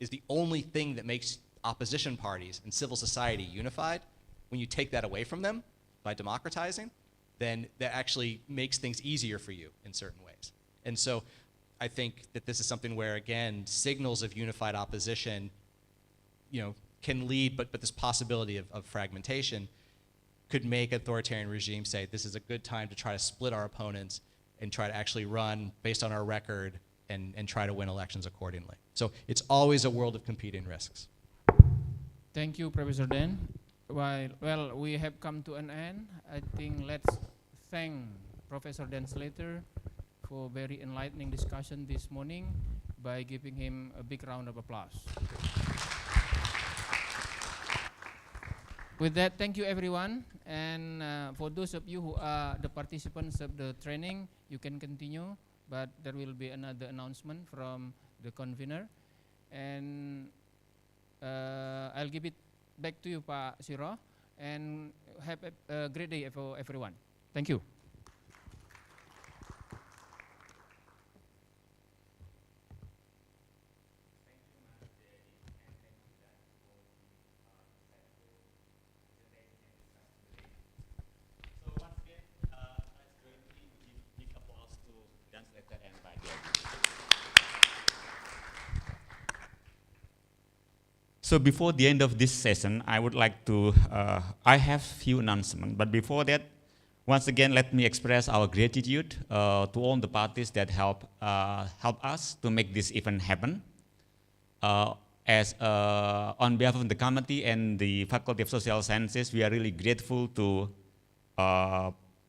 is the only thing that makes opposition parties and civil society unified, when you take that away from them by democratizing, then that actually makes things easier for you in certain ways. And so I think that this is something where, again, signals of unified opposition, you know, can lead, but this possibility of fragmentation could make authoritarian regimes say, this is a good time to try to split our opponents and try to actually run based on our record and try to win elections accordingly. So it's always a world of competing risks. Thank you, Professor Dan. Well, we have come to an end. I think let's thank Professor Dan Slater for very enlightening discussion this morning by giving him a big round of applause. With that, thank you everyone. And for those of you who are the participants of the training, you can continue, but there will be another announcement from the convener. And I'll give it back to you, Pak Siro, and have a great day for everyone. Thank you. So before the end of this session, I would like to, I have few announcements, but before that, once again, let me express our gratitude to all the parties that help us to make this event happen. On behalf of the committee and the Faculty of Social Sciences, we are really grateful to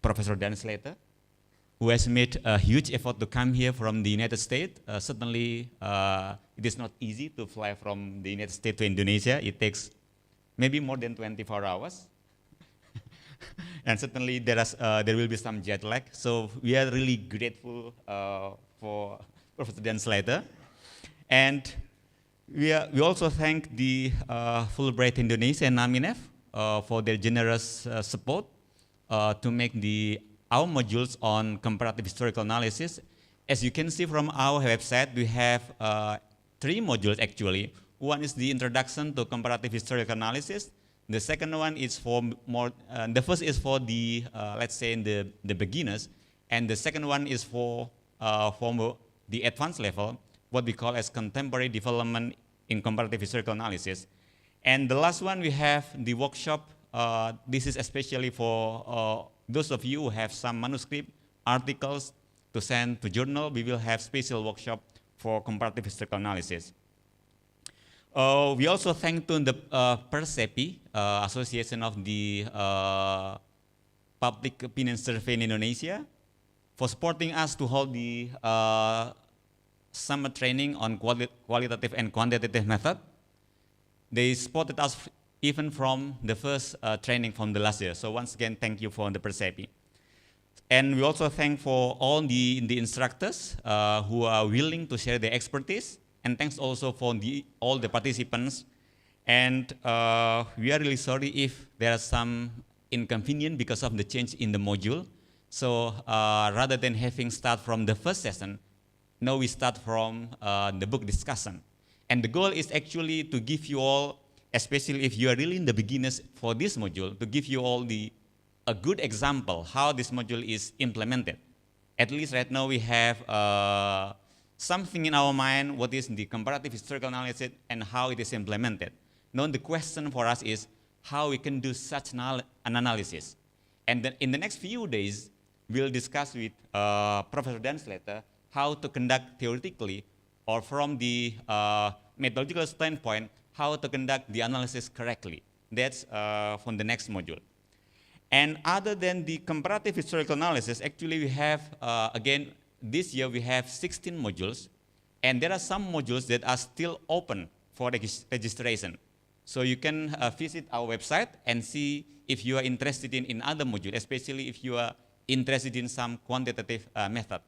Professor Dan Slater, who has made a huge effort to come here from the United States. Certainly, it is not easy to fly from the United States to Indonesia. It takes maybe more than 24 hours. And certainly, there will be some jet lag. So we are really grateful for Professor Dan Slater. And we also thank the Fulbright Indonesia and NAMINEF for their generous support to make our modules on comparative historical analysis. As you can see from our website, we have 3 modules actually. One is the introduction to comparative historical analysis. The second one is for the first is for the, let's say, the beginners. And the second one is for the advanced level, what we call as contemporary development in comparative historical analysis. And the last one, we have the workshop. This is especially for those of you who have some manuscript articles to send to journal. We will have special workshop for comparative historical analysis. We also thank to the Persepi, Association of the Public Opinion Survey in Indonesia, for supporting us to hold the summer training on qualitative and quantitative method. They supported us even from the first training from the last year. So once again, thank you for the Persepi. And we also thank for all the instructors who are willing to share their expertise. And thanks also for all the participants. And we are really sorry if there are some inconvenience because of the change in the module. So rather than having start from the first session, now we start from the book discussion. And the goal is actually to give you all, especially if you are really in the beginners for this module, to give you all a good example how this module is implemented. At least right now we have something in our mind, what is the comparative historical analysis and how it is implemented. Now the question for us is how we can do such an analysis. And then in the next few days, we'll discuss with Professor Dan Slater how to conduct theoretically or from the methodological standpoint, how to conduct the analysis correctly. That's from the next module. And other than the comparative historical analysis, actually we have, again, this year we have 16 modules, and there are some modules that are still open for registration. So you can visit our website and see if you are interested in other modules, especially if you are interested in some quantitative method.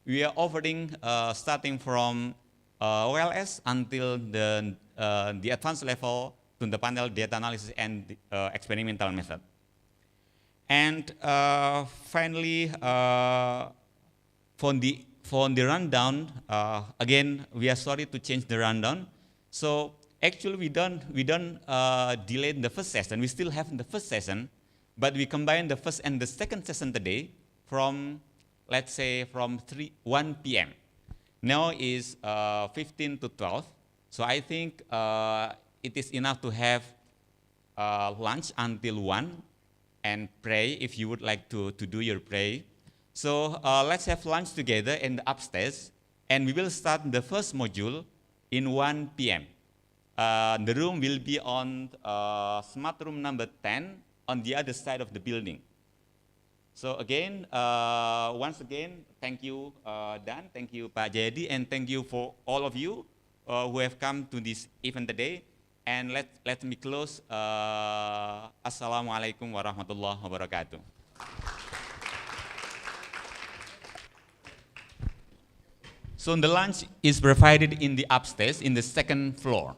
We are offering starting from OLS until the advanced level to the panel data analysis and the, experimental method. And finally, for the rundown, again, we are sorry to change the rundown. So actually, we don't delay the first session. We still have the first session, but we combine the first and the second session today from, let's say, from 1 p.m. Now is 15 to 12. So I think it is enough to have lunch until 1. and pray if you would like to do your pray. So let's have lunch together in the upstairs, and we will start the first module in 1 p.m. The room will be on smart room number 10 on the other side of the building. So again, once again, thank you, Dan, thank you, Pak Jayadi, and thank you for all of you who have come to this event today. And let me close. Assalamualaikum warahmatullahi wabarakatuh. So the lunch is provided in the upstairs, in the second floor.